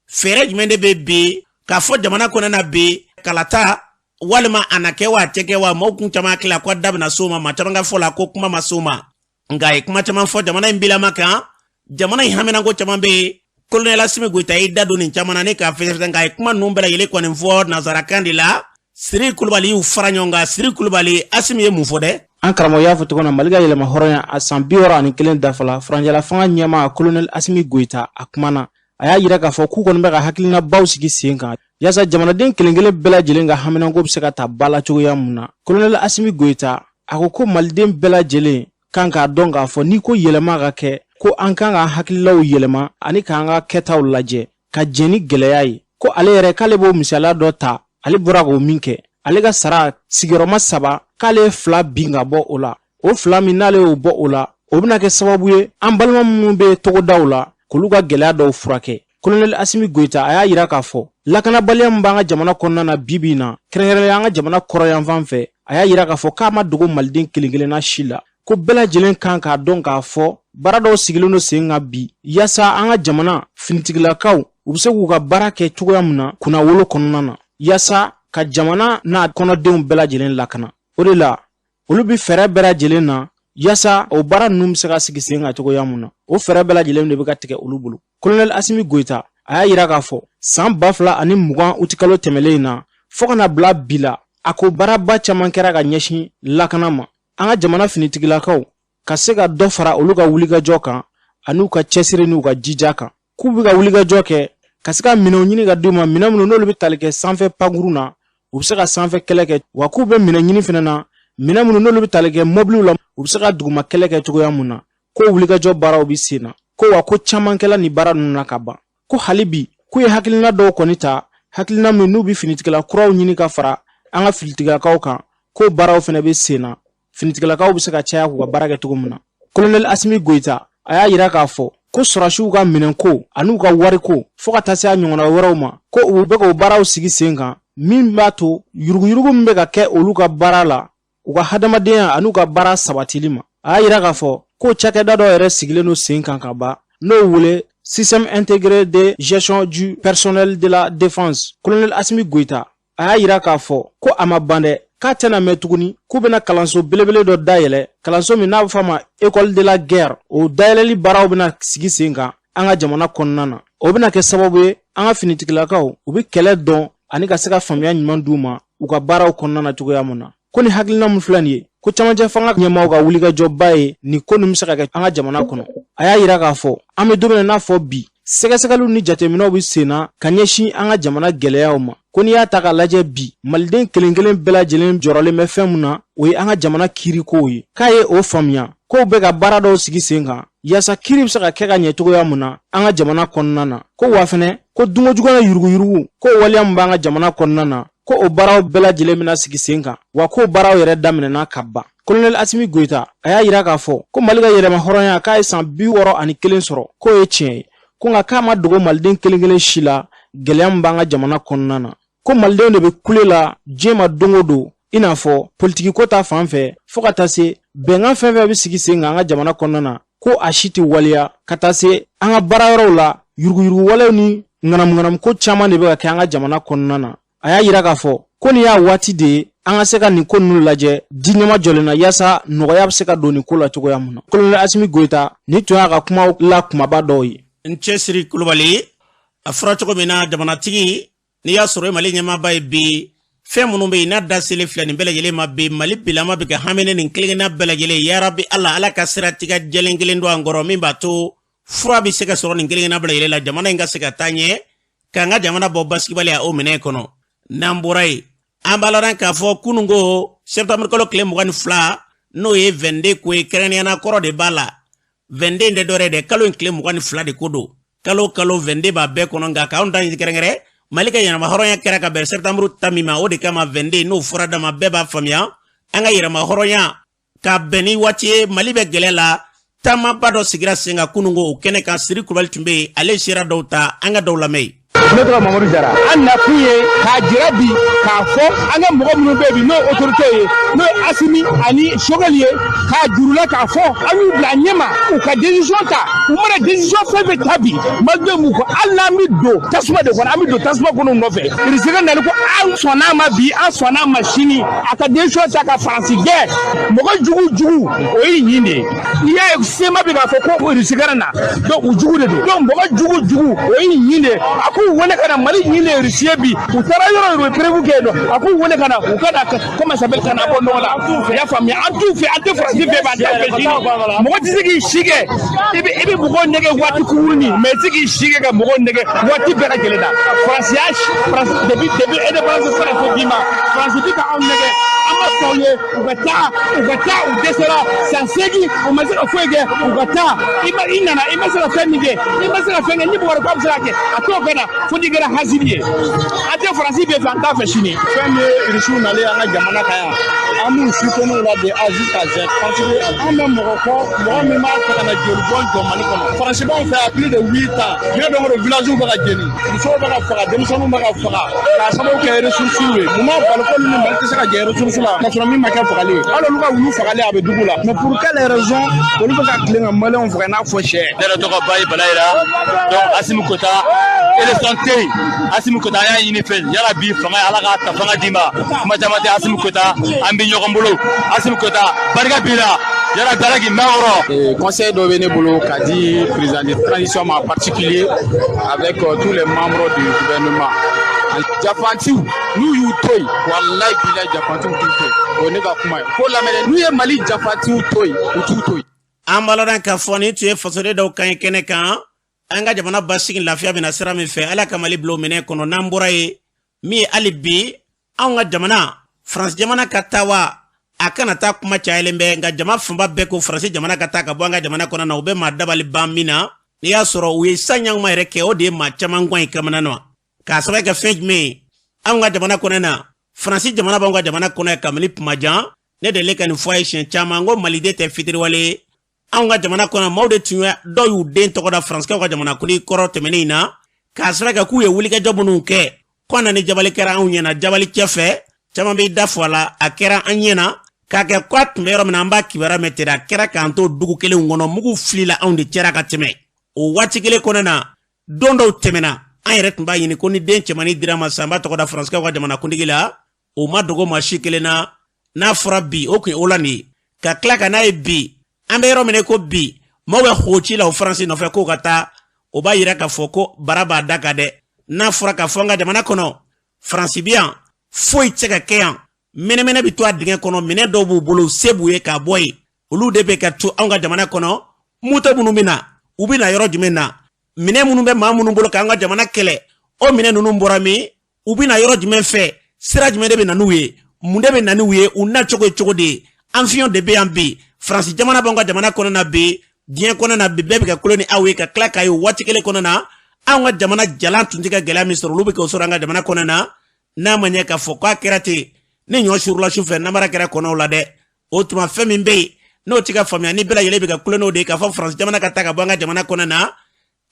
fere jmende be ka fo jamana konana be kalata walma anakewa tekewa mokun chama kila kwa dabna suma ma chabanga fola ko kuma masoma ngai kuma chama fo jamana bilama ka jamana hamena go chama be colonel Assimi Goïta dado ni chamana ne ka fese ngai kuma numbela yele ko nfo nazara kandila Siri Koulibaly u faranyonga Siri Koulibaly Assimi ye mufode an karamo ya foto kona maliga yele mahoronya asan biora ani kelen dafala franjala fanga nyama colonel Assimi Goïta akumana aya yira ka fo ku kono be ka hakilina bawsigi senga yasa jamana den kelengele bela jelenga hamina go bisaka ta bala chogo ya muna colonel Assimi Goïta akoko malden bela jelen kanka donga fo ni ko yelema ga ke ko an kan ga hakilaw yelema ani kan ga ketaw laje ka jeni geleyai ko ale yere kale bo misala do ta ale bora go minke ale ga sara sigiroma saba kale fla binga bo ola o fla minale o bo ola o bina ke sababu ye an balma mun be togo dawla kulu ga geleya do furake Colonel Assimi Goïta a y'a yira k'a fɔ lakanabaliya min b'an ka jamana kɔnɔna na bibi in na kɛrɛnkɛrɛnnenya an ka jamana kɔrɔyanfan fɛ a y'a yira k'a fɔ k'a ma dogo maliden kelen-kelenna si la ko bɛɛ lajɛlen kan k'a dɔn k'a fɔ baara dɔw sigilen do sen kan bi yaasa an ka jamana finitigilakaw u bɛ se k'u ka baara kɛ cogoya min na kunna wolo kɔnɔna na yaasa ka jamana n'a kɔnɔdenw bɛɛ lajɛlen lakana o de la olu bi fɛɛrɛ bɛɛ lajɛlen na yaasa o baara ninnu bɛ se ka sigi sen kan cogoya min na o fɛɛrɛ bɛɛ lajɛlen de bɛ ka tigɛ olu bolo Colonel Assimi Goïta a y'a yira k'a fɔ san 2020 uti kalo tɛmɛlen in na fo kana bila bi la a ko baaraba caman kɛra ka ɲɛsin lakana ma an ka jamana finitigilakaw ka se ka dɔ fara olu ka wulikajɔ kan an'u ka cɛsiri n'u ka jija kan k'u bɛ ka wulikajɔ kɛ ka se ka minɛnw ɲini ka d'u ma minɛn minnu n'olu bɛ tali kɛ sanfɛ pankuru na u bɛ se ka sanfɛ kɛlɛ kɛ wa k'u bɛ minɛn ɲini fana na minɛn minnu n'olu bɛ tali kɛ mobiliw la u bɛ se ka duguma kɛlɛ kɛ cogoya mun na ko wulikajɔ baaraw bɛ sen na ko wa ko caman kɛla ni baara ninnu na ka ban ko hali bi k'u ye hakilina dɔw kɔni ta hakilina min n'u bɛ finitigila kuraw ɲini ka fara an ka finitigilakaw kan ko baaraw fana bɛ sen na finitigilakaw bɛ se ka caya k'u ka baara kɛ cogo min na Colonel Assimi Goïta a y'a yira k'a fɔ ko sɔrɔsiw ka minɛnko an'u ka wariko fo ka taa se a ɲɔgɔnna wɛrɛw ma ko u bɛ k'o baaraw sigi sen kan min b'a to yuruguyurugu min bɛ ka kɛ olu ka baara la u ka hadamadenya an'u ka baara sabatili ma a y'a yira k'a fɔ ko cakɛda dɔ yɛrɛ sigilen do sen kan ka ban n'o wele Système intégré de gestion du personnel de la défense Colonel Assimi Goïta a y'a yira k'a fɔ ko a ma ban dɛ k'a tɛna mɛn tuguni k'u bɛna kalanso belebele dɔ dayɛlɛ kalanso min n'a bɛ fɔ a ma école de la guerre o dayɛlɛli baaraw bɛna sigi sen kan an ka jamana kɔnɔna na o bɛna kɛ sababu ye an ka finitigilakaw u bɛ kɛlɛ dɔn ani ka se ka faamuya ɲuman d'u ma u ka baaraw kɔnɔna na cogoya min na ko ni hakilina min filɛ nin ye ko camancɛ fanga ɲɛmaaw ka wulikajɔba ye nin ko nin bɛ se ka kɛ an ka jamana kɔnɔ a y'a yira k'a fɔ an bɛ don min na n'a fɔ bi sɛgɛsɛgɛliw ni jateminɛw bɛ sen na ka ɲɛsin an ka jamana gɛlɛyaw ma ko n'i y'a ta k'a lajɛ bi maliden kelen-kelen bɛɛ lajɛlen jɔrɔlen bɛ fɛn min na o ye an ka jamana kiirikow ye k'a ye o faamuya k'o bɛ ka baara dɔw sigi sen kan yaasa kiiri bɛ se ka kɛ ka ɲɛ cogoya min na an ka jamana kɔnɔna na ko wa fɛnɛ ko dunkojugu na yuruguyurugu ko waleya min b'an ka jamana kɔnɔna na ko o baaraw bɛɛ lajɛlen bɛna sigi sen kan wa k'o baaraw yɛrɛ daminɛna ka ban Colonel Assimi Goïta a y'a yira k'a fɔ ko Mali ka yɛlɛma hɔrɔnya k'a ye san 61 sɔrɔ k'o ye tiɲɛ ye ko nka k'a ma dogo maliden kelen-kelen si la gɛlɛya min b'an ka jamana kɔnɔna na ko malidenw de bɛ kule la diɲɛ ma don o don i n'a fɔ politiki ko ta fan fɛ fo ka taa se bɛnkan fɛn fɛn bɛ sigi sen kan an ka jamana kɔnɔna na ko a si tɛ waleya ka taa se an ka baara yɔrɔw la yuruguyurugu walew ni ŋanamu ko caman de bɛ ka kɛ an ka jamana kɔnɔna na a y'a yira k'a fɔ ko nin y'a waati de ye an ka se ka nin ko ninnu lajɛ di ɲɛma jɔlen na yaasa nɔgɔya bɛ se ka don nin ko la cogoya min na Colonel Assimi Goïta ni tun y'a ka kumaw la kumaba dɔw ye n cɛsiri Kulubali a fɔra cogo min na jamanatigi n'i y'a sɔrɔ Mali ɲɛmaaba ye bi fɛn minnu bɛ yen n'a da selen filɛ nin bɛɛ lajɛlen ma bi Mali bilama bɛ ka hamɛnɛ nin kelenkelenna bɛɛ lajɛlen yarabi ala ka siratigɛ jɛlen kelen don an kɔrɔ min b'a to fura bɛ se ka sɔrɔ nin kelenkelenna bɛɛ lajɛlen la jamana in ka se ka taa ɲɛ k'an ka jamana bɔ basigibaliya o minɛn kɔnɔ n'an bɔra yen an b'a laban k'a fɔ kununko septembre kalo tile 22 n'o ye 22 ko ye kɛrɛnkɛrɛnnenya kɔrɔ de b'a la 22 de dɔrɛ de kalo in tile 22 de ko don kalo 22 b'a bɛɛ kɔnɔ nka k'anw ta kɛrɛnkɛrɛn Mali ka yɛrɛma hɔrɔnya kɛra ka bɛn septembre ta min ma o de kama 22 n'o fɔra dama bɛɛ b'a faamuya an ka yɛrɛma hɔrɔnya ka bɛn ni waati ye Mali bɛ gɛlɛ la taamaba dɔ sigira sen kan kununko o kɛnɛ kan Siri Kulubali tun bɛ yen ale sera dɔw ta an ka dɔw lamɛn ne tɔgɔ Mamadu Jara an nakun ye k'a jira bi k'a fɔ an ka mɔgɔ minnu bɛ yen bi n'o ye autorité ye n'o ye Assimi ani Choguel ye k'a jurula k'a fɔ an y'u bila ɲɛma u ka décision ta u mana décision fɛn fɛn ta bi maliden b'u kɔ hali n'an bɛ don tasuma de kɔnɔ an bɛ don tasuma kɔnɔ u nɔfɛ Irisika nali ko an sɔnn'a ma bi an sɔnn'a ma sini a ka décision ta ka Faransi gɛn mɔgɔ jugu o ye nin de ye n'i y'a ye sema bɛ k'a fɔ ko Irisika na donc u jugu de don donc mɔgɔ jugu o ye nin de ye a ko wele kana Mali ɲini Russie bi u taara yɔrɔ yɔrɔ prévu kɛ dɔn a ko wele kana u kana comment s'appelle kana bɔ nɔgɔ la y'a faamuya an t'u fɛ an tɛ Faransi fɛ b'an t'a fɛ sini mɔgɔ tɛ se k'i si kɛ i bɛ mɔgɔw nɛgɛ waati kurunin mais i tɛ se k'i si kɛ ka mɔgɔw nɛgɛ waati bɛɛ lajɛlen na Faransi y'a depuis indépendance fana fo bi ma Faransi tɛ ka anw nɛgɛ an ma sɔn ye u ka taa u dɛsɛra san 8 u ma se ka foyi kɛ u ka taa i nana i ma se ka fɛn min kɛ i ma se ka fɛn kɛ ni mɔgɔ wɛrɛ ko a bɛ se ka kɛ a t'o kɛ na fo n'i kɛra hasidi ye an tɛ Faransi bɛ fɛ an t'a fɛ sini fɛn min ye Irisiw nalen an ka jamana kan yan an b'u soutenu la de A jusqu'à Z parce que an bɛ mɔgɔ min b'a fɛ ka na joli bɔn jɔ Mali kɔnɔ Faransi b'anw fɛ a plus de 8 ans diɲɛ dɔn ko village bɛ ka jeni musow bɛ ka faga denmisɛnninw bɛ ka faga k'a sababu kɛ ressources ye mun b'a bali ko ni Mali tɛ se ka jɛ ressources la ka sɔrɔ min ma kɛ fagali ye hali olu ka wulu fagali a bɛ dugu la mais pour quelle raison olu bɛ ka tilen ka maliyɛnw faga i n'a fɔ sɛ. Ne yɛrɛ tɔgɔ Bayi Balayira donc Assimi Kota élection tɛ yen Assimi Kota an y'a ɲini fɛ yala bi fanga Ala k'a ta fanga d'i ma kuma caman tɛ Assimi Kota an bɛ ɲɔgɔn bolo Assimi Kota barika b'i la yala dala k'i mɛn kɔrɔ. Conseil dɔ bɛ ne bolo k'a di président de transition ma en particulier avec tous les membres du gouvernement. Jafantiw n'u y'u to yen walayi bilayi jafantiw t'u to yen o ye ne ka kuma ye ko lamɛnɛ n'u ye Mali jafantiw to yen u t'u to yen. An baladan k'a fɔ ni tun ye fasoden dɔw kan ye kɛnɛ kan an ka jamana basigi lafiya bɛna sira min fɛ Ala ka Mali bila o minɛ kɔnɔ n'an bɔra ye min ye hali bi anw ka jamana France jamana ka taa wa a kana taa kuma cayalen bɛ nka jama fanba bɛɛ ko France jamana ka taa ka bɔ an ka jamana kɔnɔ na u bɛ maa dabali ban min na n'i y'a sɔrɔ u ye saɲanguman yɛrɛ kɛ o de ye maa caman gan ye kamana na k'a sababu kɛ fɛn jumɛn ye anw ka jamana kɔnɔ na France jamana b'anw ka jamana kɔnɔ ye ka Mali kumajan ne delile ka nin fɔ a ye siɲɛ caman ko maliden tɛ fitiriwale ye anw ka jamana kɔnɔ maaw de tun ye dɔw y'u den tɔgɔ da Faransikɛw ka jamana kuni kɔrɔ tɛmɛnen in na k'a sababu kɛ k'u ye wulikajɔ minnu kɛ ko na ni jabali kɛra anw ɲɛna jabali cɛ fɛ caman bɛ da fɔ a la a kɛra an ɲɛna k'a kɛ ko a tun bɛ yɔrɔ min na an b'a kibaruya mɛn ten a kɛra k'an to dugu kelenw kɔnɔ mugu filila anw de cɛra ka tɛmɛ o waati kelen kɔnɔ na don dɔw tɛmɛna an yɛrɛ tun b'a ɲini ko ni den cɛmannin dira ma san b'a tɔgɔ da Faransikɛw ka jamana kuntigi la o ma dogo maa si kelen na n'a fɔra bi o kun ye o la nin ye ka tila ka n'a ye bi an bɛ yɔrɔ min ko bi maaw bɛ hoci la o Faransi nɔfɛ k'o ka taa o b'a yira k'a fɔ ko bara b'a da kan dɛ n'a fɔra k'a fɔ an ka jamana kɔnɔ Faransi bi yan foyi tɛ se ka kɛ yan mɛnɛmɛnɛ bɛ to a dingɛ kɔnɔ minɛ dɔw b'u bolo se b'u ye k'a bɔ yen olu de bɛ ka to anw ka jamana kɔnɔ moto minnu bɛ na u bɛ na yɔrɔ jumɛn na minɛ minnu bɛ maa minnu bolo k'an ka jamana kɛlɛ o minɛ ninnu bɔra min u bɛ na yɔrɔ jumɛn fɛ sira jumɛn de bɛ na n'u ye mun de bɛ na n'u ye u na cogo ye cogo de avion de bɛ yan bi Faransi jamana b'anw ka jamana kɔnɔ na bi diɲɛ kɔnɔ na bi bɛɛ bɛ ka kulo ni aw ye ka tila k'a ye waati kelen kɔnɔ na anw ka jamana jalan tun tɛ ka gɛlɛya min sɔrɔ olu bɛ k'o sɔrɔ an ka jamana kɔnɔ na n'a ma ɲɛ k'a fɔ k'a kɛra ten ni ɲɔ surula su fɛ namara kɛra kɔnɔw la dɛ o tuma fɛn min bɛ yen n'o tɛ ka faamuya ni bɛɛ lajɛlen bɛ ka kulo n'o de ye k'a fɔ Faransi jamana ka taa ka bɔ an ka jamana kɔnɔ na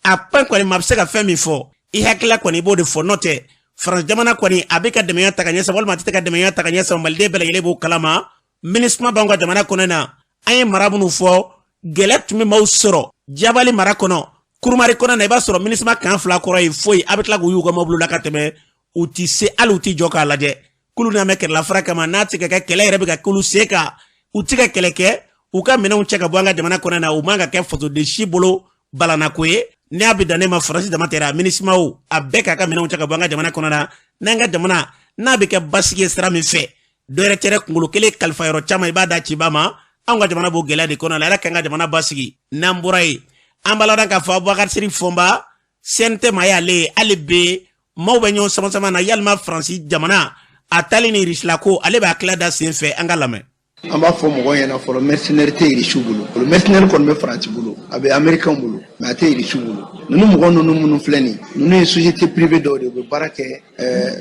a pɛn kɔni ma bɛ se ka fɛn min fɔ i hakilila kɔni i b'o de fɔ n'o tɛ Faransi jamana kɔni a bɛ ka dɛmɛya ta ka ɲɛsin walima a tɛ ka dɛmɛya ta ka ɲɛsin maliden bɛɛ lajɛlen b'o kalama MINUSMA b'anw ka jamana kɔnɔ na an ye mara minnu fɔ gɛlɛya tun bɛ maaw sɔrɔ Jabali mara kɔnɔ Kurumari kɔnɔ na i b'a sɔrɔ MINUSMA kan fila kɔrɔ ye foyi a bɛ tila k'u y'u ka mobili la ka tɛmɛ u ti se hali u ti jɔ k'a lajɛ kulu n'a mɛ kɛlɛla fara kama n'a tɛ ka kɛ kɛlɛ yɛrɛ bɛ ka kulu se kan u tɛ ka kɛlɛ kɛ u ka minɛnw cɛ ka bɔ an ka jamana kɔnɔ na u man ka kɛ fasoden si bolo balanako ye n'a bɛ dan ne ma Faransi dama tɛra MINUSMA a bɛɛ k'a ka minɛnw cɛ ka bɔ an ka jamana kɔnɔ na n'an ka jamana n'a bɛ kɛ basigi ye sira min fɛ dɔ yɛrɛ tɛ kunkolo kelen kalifa yɔrɔ caman i b'a da ciba ma anw ka jamana b'o gɛlɛya de kɔnɔ la Ala k'an ka jamana basigi n'an bɔra yen an b'a ladan k'a fɔ Abubakar Siri Fɔnba CNT ma y'ale ye hali bi maaw bɛ ɲɔgɔn sama sama na yalima Faransi jamana a taali ni Rusila ko ale b'a tila da sen fɛ an ka lamɛn. An b'a fɔ mɔgɔw ɲɛna fɔlɔ mercenaire tɛ Irisiw bolo o mercenaire kɔni bɛ Faransi bolo a bɛ Américain bolo mais a tɛ Irisiw bolo ninnu mɔgɔ ninnu minnu filɛ nin ninnu ye société privée dɔw de u bɛ baara kɛ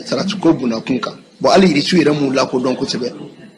saratiko bunakun kan bon hali Irisiw yɛrɛ m'u lakodɔn kosɛbɛ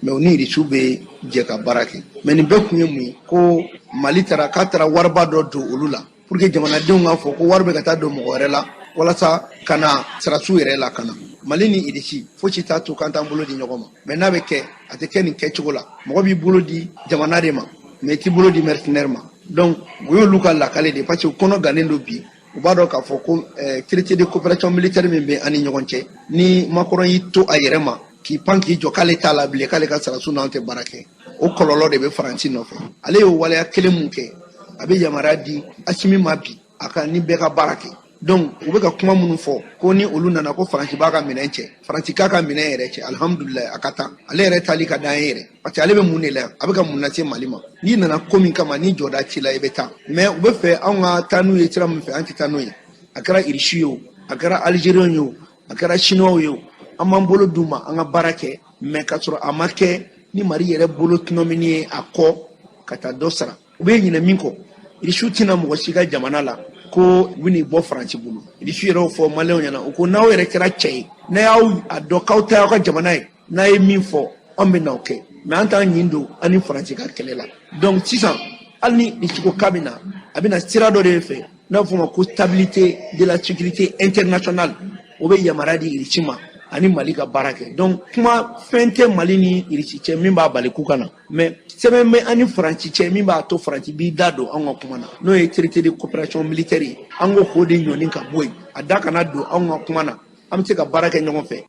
mais u ni Irisiw bɛ jɛ ka baara kɛ mais nin bɛɛ kun ye mun ye ko Mali taara k'a taara wariba dɔ don olu la pour que jamanadenw k'a fɔ ko wari bɛ ka taa don mɔgɔ wɛrɛ la walasa ka na sarasiw yɛrɛ la ka na Mali ni Irisi fosi t'a to k'an t'an bolo di ɲɔgɔn ma mais n'a bɛ kɛ a tɛ kɛ nin kɛcogo la mɔgɔ b'i bolo di jamana de ma mais i t'i bolo di mercenaire ma donc o y'olu ka lakale de parce que kɔnɔ gannen don bi u b'a dɔn k'a fɔ ko traité de coopération militaire min bɛ an ni ɲɔgɔn cɛ ni Macron y'i to a yɛrɛ ma k'i pan k'i jɔ k'ale t'a la bilen k'ale ka sarasiw n'an tɛ baara kɛ o kɔlɔlɔ de bɛ Faransi nɔfɛ ale y'o waleya kelen mun kɛ a bɛ yamaruya di Asimi ma bi a ka ni bɛɛ ka baara kɛ donc u bɛ ka kuma minnu fɔ ko ni olu nana ko Faransi b'a ka minɛn cɛ Faransi k'a ka minɛn yɛrɛ cɛ alhamdulilayi a ka taa ale yɛrɛ taali ka d'an ye yɛrɛ parce que ale bɛ mun de la yan a bɛ ka mun lase Mali ma n'i nana ko min kama ni jɔda ci la i bɛ taa mais u bɛ fɛ anw ka taa n'u ye sira min fɛ an tɛ taa n'o ye a kɛra Irisi ye o a kɛra Algériens ye o a kɛra Chinois ye o an b'an bolo d'u ma an ka baara kɛ mais ka sɔrɔ a ma kɛ ni Mali yɛrɛ bolo tununmini ye a kɔ ka taa dɔ sara u bɛ ɲinɛ min kɔ Irisiw tɛna mɔgɔ si ka jamana la ko u bɛ bɔ Faransi bolo Irisiw yɛrɛ fɔ Maliyɛnw ɲɛna u ko n'aw yɛrɛ kɛra cɛ ye n'a y'aw a dɔn k'aw ta y'aw ka jamana ye n'a ye min fɔ an bɛ n'aw kɛ mais en tant nyindo ani faransi ka kɛlɛ la donc sisan hali ni Isiko Kabina a bɛna sira dɔ de fɛ n'a fɔ ma ko stabilité de la sécurité internationale o bɛ yamaruya di Irisi ma ani Mali ka baara kɛ donc kuma fɛn tɛ Mali ni Irisi cɛ min b'a bali k'u ka na mais sɛbɛn bɛ ani faransi cɛ min b'a to faransi b'i da don an ka kuma na n'o ye traité de coopération militaire ye an k'o de ɲɔni ka bɔ yen a da kana don an ka kuma na an bɛ se ka baara kɛ ɲɔgɔn fɛ.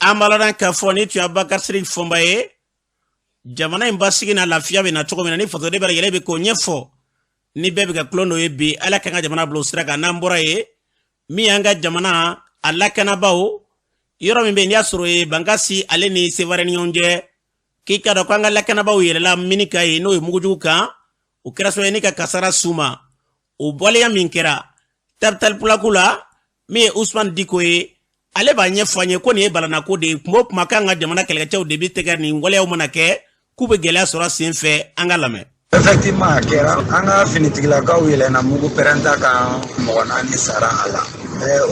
an baladan k'a fɔ ni tun ye Abubakar Sidiki Fɔnba ye jamana in basigi na lafiya bɛ na cogo min na ni fasoden bɛɛ lajɛlen bɛ k'o ɲɛfɔ ni bɛɛ bɛ ka kulon dɔ ye bi ala kan ka jamana bila o sira kan n'an bɔra ye min y'an ka jamana a lakanabaaw yɔrɔ min bɛ yen n'i y'a sɔrɔ ye Bankasi ale ni Sevare ni ɲɔgɔn cɛ k'i ka dɔn ko an ka lakanabaaw yɛlɛla mini ka ye n'o ye mugujugu kan o kɛra sɔrɔ ye ni ka kasara suma o bɔliya min kɛra tabitalipulaku la min ye Usman Diko ye ale b'a ɲɛfɔ an ye ko nin ye balanako de ye kuma o kuma k'an ka jamana kɛlɛkɛcɛw de bɛ tɛgɛ nin waleyaw mana kɛ k'u bɛ gɛlɛya sɔrɔ sen fɛ an ka lamɛn. Effectivement a kɛra an ka finitigilakaw yɛlɛnna mugu pɛrɛnta kan mɔgɔ 4 sara a la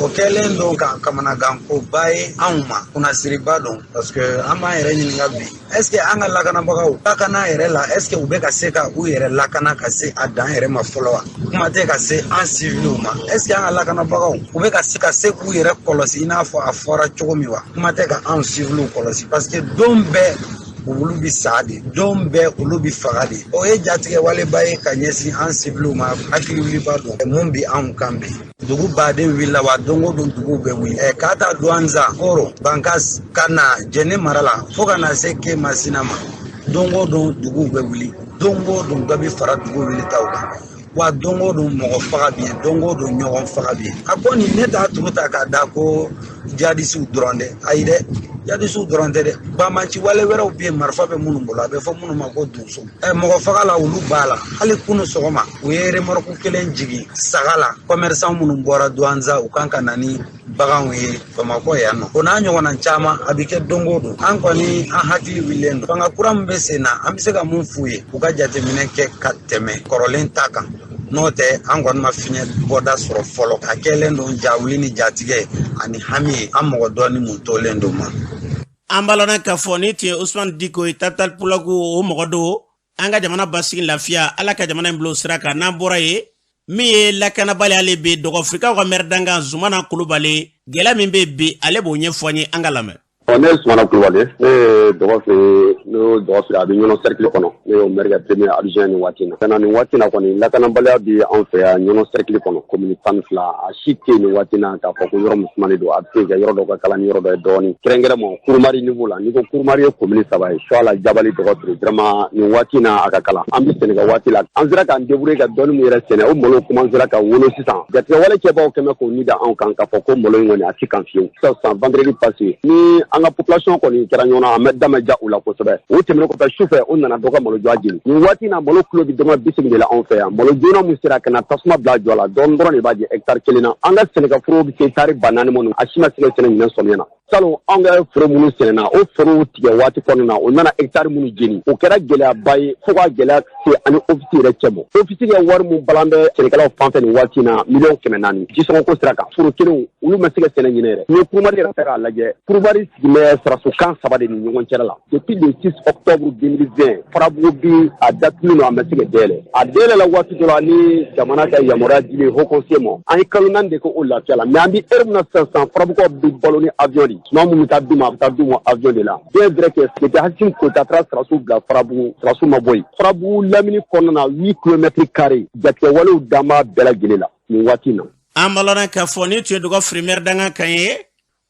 o kɛlen don ka kamanagankoba ye anw ma kunnasiriba don parce que an b'an yɛrɛ ɲininka bi est-ce que an ka lakanabagaw lakana yɛrɛ la est-ce que u bɛ ka se ka u yɛrɛ lakana ka se a dan yɛrɛ ma fɔlɔ wa kuma tɛ ka se an civiliw ma est-ce que an ka lakanabagaw u bɛ ka se k'u yɛrɛ kɔlɔsi i n'a fɔ a fɔra cogo min wa kuma tɛ ka an civiliw kɔlɔsi parce que don bɛɛ olu bi sa de don bɛɛ olu bi faga de o ye jatigɛ waleba ye ka ɲɛsin an civiliw ma hakili wuliba don mun bi anw kan bi dugu baden wulila wa don o don duguw bɛ wuli k'a ta Douanza Koro Bankas ka na Jɛnɛ mara la fo ka na se Masina ma don o don duguw bɛ wuli don o don dɔ bi fara dugu wulitaw kan wa don o don mɔgɔ faga bi yen don o don ɲɔgɔn faga bi yen a kɔni ne t'a tugu ta k'a da ko jihadisiw dɔrɔn dɛ ayi dɛ jihadisiw dɔrɔn tɛ dɛ banbanci wale wɛrɛw bɛ yen marifa bɛ minnu bolo a bɛ fɔ minnu ma ko donso mɔgɔ faga la olu b'a la hali kunu sɔgɔma u ye remorque kelen jigin saga la commerçant minnu bɔra Douanza u kan ka na ni baganw ye Bamakɔ yan nɔ o n'a ɲɔgɔnna caman a bɛ kɛ don o don an kɔni an hakili wililen don fanga kura min bɛ sen na an bɛ se ka mun f'u ye u ka jateminɛ kɛ ka tɛmɛ kɔrɔlen ta kan n'o tɛ an kɔni ma fiɲɛ bɔda sɔrɔ fɔlɔ a kɛlen don jawuli ni jatigɛ ani hami ye an mɔgɔ dɔɔni mun tolen don ma. an balana k'a fɔ ni tun ye Usman Diko ye tabitalipulaku o mɔgɔ don an ka jamana basigi lafiya ala ka jamana in bila o sira kan n'an bɔra ye min ye lakanabali ale bɛ dɔgɔfirikaw ka maire dankan Zumana Kulubali gɛlɛya min bɛ bi ale b'o ɲɛfɔ an ye an ka lamɛn. ne ye Zumana Kulubali ne ye dɔgɔfiri a bɛ ɲɔnɔ cercle kɔnɔ ne y'o maire ka premier adjoint nin waati in na kana nin waati in na kɔni lakanabaliya bɛ anw fɛ yan ɲɔnɔ cercle kɔnɔ commune 12 a si tɛ nin waati in na k'a fɔ ko yɔrɔ min sumalen don a bɛ se ka yɔrɔ dɔ ka kalan ni yɔrɔ dɔ ye dɔɔnin kɛrɛnkɛrɛnma Kurumari niveau la n'i ko Kurumari ye commune 3 ye Suala Jabali dɔgɔfiri vraiment nin waati in na a ka kalan an bɛ Sɛnɛgal waati la an sera k'an débrouiller ka dɔɔnin min yɛrɛ sɛnɛ o malo commencera ka wolo sisan jatigɛ wale kɛbaaw kɛmɛ k'o ni da anw kan k'a fɔ ko malo in kɔni a si kan fiyewu sisan vendredi passé ni an ka population kɔni kɛra ɲɔgɔn na an bɛ dama ja u la kosɛbɛ o tɛmɛnen kɔfɛ sufɛ o nana dɔ ka malo jɔ jeni nin waati in na malo kilo bi dama 80 de la anw fɛ yan malo joona mun sera ka na tasuma bila jɔ la dɔɔnin dɔrɔn de b'a jɛ hectare 1 na an ka Sɛnɛgal foro bɛ se hectare 4 minnu a si ma se ka sɛnɛ ɲinɛ sɔmiya na salon an ka foro minnu sɛnɛna o foro tigɛ waati kɔnɔna na o nana hectare minnu jeni o kɛra gɛlɛyaba ye fo ka gɛlɛya se ani ofisi yɛrɛ cɛ bɔ ofisi kɛ wari min balan bɛ Sɛnɛgalaw fan fɛ nin waati in na miliyɔn 400 jisɔngɔko sira kan foro kelenw olu ma se ka sɛnɛ ɲinɛ yɛrɛ ni ye Kurumari yɛrɛ ta k'a lajɛ Kurumari sigilen sarasokan 3 de ni ɲɔgɔn cɛla la depuis le 6 octobre 2020 farabugu bi a datugu no a ma se ka dɛɛlɛ a dɛɛlɛ la waati dɔ la ni jamana ka yamaruya dilen haut conseil ma an ye kalo 4 de kɛ o lafiya la mais an bi heure min na sisan farabugu bi balo ni avion de tuma mun bɛ taa d'u ma a bɛ taa d'u ma avion de la bien vrai que c'était Hasim Koyita taara saraso bila farabugu saraso ma bɔ yen farabugu lamini kɔnɔna na 8 km² jatigɛ walew dama bɛɛ lajɛlen la nin waati in na. an balona k'a fɔ ni tun ye dɔgɔfiri maire dankan kan ye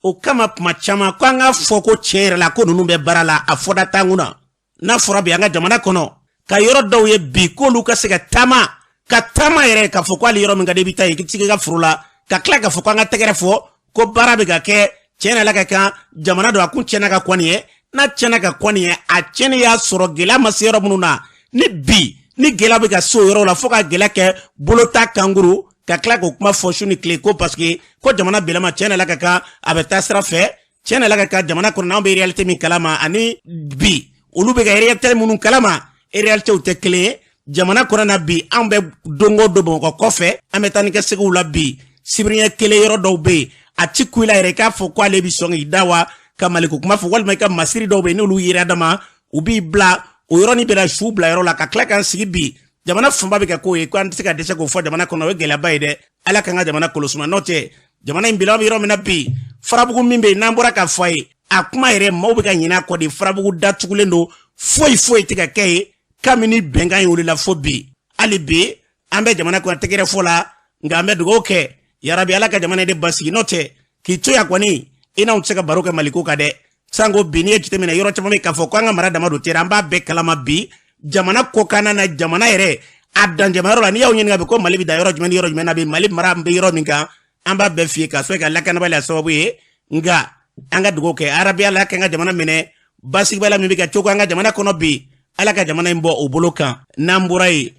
o kama kuma caman ko an ka fɔ ko tiɲɛ yɛrɛ la ko ninnu bɛ baara la a fɔda t'an kunna n'a fɔra bi an ka jamana kɔnɔ ka yɔrɔ dɔw ye bi k'olu ka se ka taama yɛrɛ k'a fɔ ko hali yɔrɔ min ka di i bɛ taa yen k'i tɛ ka foro la ka tila k'a fɔ ko an ka tɛgɛrɛ fɔ ko baara bɛ ka kɛ tiɲɛ yɛrɛ ka kan jamana dɔ a kun tiɲɛna ka kɔni ye n'a tiɲɛna ka kɔni ye a tiɲɛni y'a sɔrɔ gɛlɛya ma se yɔrɔ minnu na ni gɛlɛya bɛ ka se o yɔrɔ la fo ka gɛlɛya kɛ bolo ta kankuru ka tila k'o kuma fɔ su ni tile ko parce que ko jamana bɛlɛma tiɲɛ yɛrɛ ka kan a bɛ taa sira fɛ tiɲɛ yɛrɛ ka kan jamana kɔnɔ n'anw bɛ réalité min kalama ani bi olu bɛ ka réalité minnu kalama réalité tɛ kelen ye jamana kɔnɔ na bi an bɛ don o don Bamakɔ kɔfɛ an bɛ taa ni ka seginw la bi sibiriɲɛ kelen yɔrɔ dɔw bɛ yen a ti ku i la yɛrɛ k'a fɔ ko ale bɛ sɔn k'i da wa ka maliko kuma fɔ walima i ka masiri dɔw bɛ yen n'olu yera dama u b'i bila o yɔrɔnin bɛna su bila yɔrɔ la ka tila k'an sigi bi jamana fanba bɛ kɛ k'o ye ko an tɛ se ka dɛsɛ k'o fɔ jamana kɔnɔ o ye gɛlɛyaba ye dɛ ala k'an ka jamana kɔlɔsima n'o tɛ jamana in bila bɛ yɔrɔ min na bi farabugu min bɛ yen n'an bɔra ka fɔ a ye a kuma yɛrɛ maaw bɛ ka ɲinɛ a kɔ de farabugu datugulen don foyi tɛ ka kɛ ye kabini bɛnkan in wulila fo bi hali bi an bɛ jamana kɔnɔ tɛgɛrɛ fɔ la nka an bɛ dugawu kɛ yarabi ala ka jamana de basigi n'o tɛ k'i to yan kɔni i n'anw tɛ se ka baro kɛ maliko kan dɛ sanko bi n'i ye jateminɛ yɔrɔ caman bɛ k'a fɔ ko an ka mara dama don tɛra an b'a bɛɛ kalama bi jamana kɔkanna na jamana yɛrɛ a dan jamayɔrɔ la n'i y'aw ɲininka bi ko mali bɛ da yɔrɔ jumɛn ni yɔrɔ jumɛn na bi mali mara bɛ yɔrɔ min kan an b'a bɛɛ f'i ye k'a sɔrɔ i ka lakanabali a sababu ye nka an ka dugawu kɛ arabi ala ka an ka jamana minɛ basigibala min bɛ ka cogo an ka jamana kɔnɔ bi ala ka jamana in bɔ o bolo kan n'an bɔra yen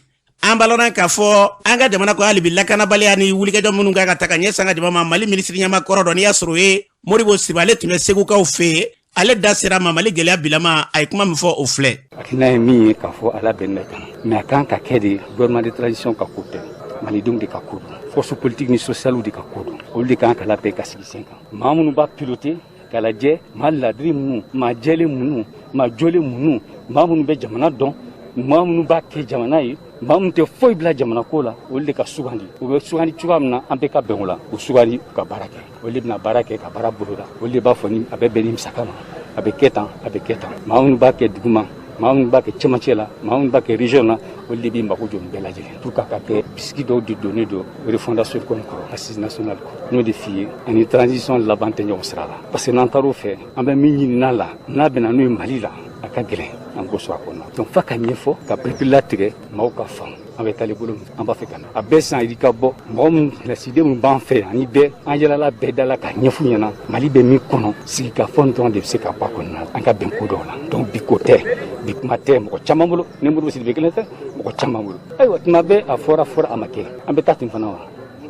an balona k'a fɔ an ka jamana kɔ hali bi lakanabaliya ni wulikɛjɔ minnu kan ka ta ka ɲɛ sanga jama ma mali minisiri ɲɛma kɔrɔ dɔ n'i y'a sɔrɔ o ye Modibo Sidibe ale tun bɛ segukaw fɛ yen ale da sera ma mali gɛlɛya bilama a ye kuma min fɔ o filɛ hakilina ye min ye k'a fɔ ala bɛ ne kan mais a kan ka kɛ de gouvernement de transition ka ko tɛ malidenw de ka ko don force politique ni sociale de ka ko don olu de kan ka labɛn ka sigi sen kan maa minnu b'a piloter ka lajɛ maa ladiri minnu maa jɛlen minnu maa jɔlen minnu maa minnu bɛ jamana dɔn maa minnu b'a kɛ jamana ye maa minnu tɛ foyi bila jamana ko la olu de ka sugandi u bɛ sugandi cogoya min na an bɛɛ ka bɛn o la u sugandi ka baara kɛ olu de bɛna baara kɛ ka baara boloda olu de b'a fɔ ni a bɛ bɛn ni musaka ma a bɛ kɛ tan a bɛ kɛ tan maa minnu b'a kɛ duguma maa minnu b'a kɛ cɛmancɛ la maa minnu b'a kɛ région na olu de b'i mago jɔ nin bɛɛ lajɛlen pour que a ka kɛ bisiki dɔw de donnen don refondation kɔni kɔrɔ assise nationale kɔrɔ n'o de f'i ye ani transition laban tɛ ɲɔgɔn sira la parce que n'an taar'o fɛ an bɛ min ɲinin'a la n'a bɛna n'o ye mali la a ka gɛlɛn an k'o sɔrɔ a kɔnɔ donc f'a ka ɲɛfɔ ka biriki latigɛ maaw ka faamu an bɛ taali bolo an b'a fɛ ka na a bɛɛ san i ka bɔ mɔgɔ min lasiden min b'an fɛ ani bɛɛ an yɛlɛla bɛɛ da la ka ɲɛfu ɲɛna mali bɛ min kɔnɔ sigi ka fɔ dɔrɔn de bɛ se ka bɔ a kɔnɔna an ka bɛn ko dɔw la donc bi ko tɛ bi kuma tɛ mɔgɔ caman bolo ni Modibo Sidibe kelen tɛ mɔgɔ caman bolo ayiwa tuma bɛɛ a fɔra a ma kɛ an bɛ taa ten fana wa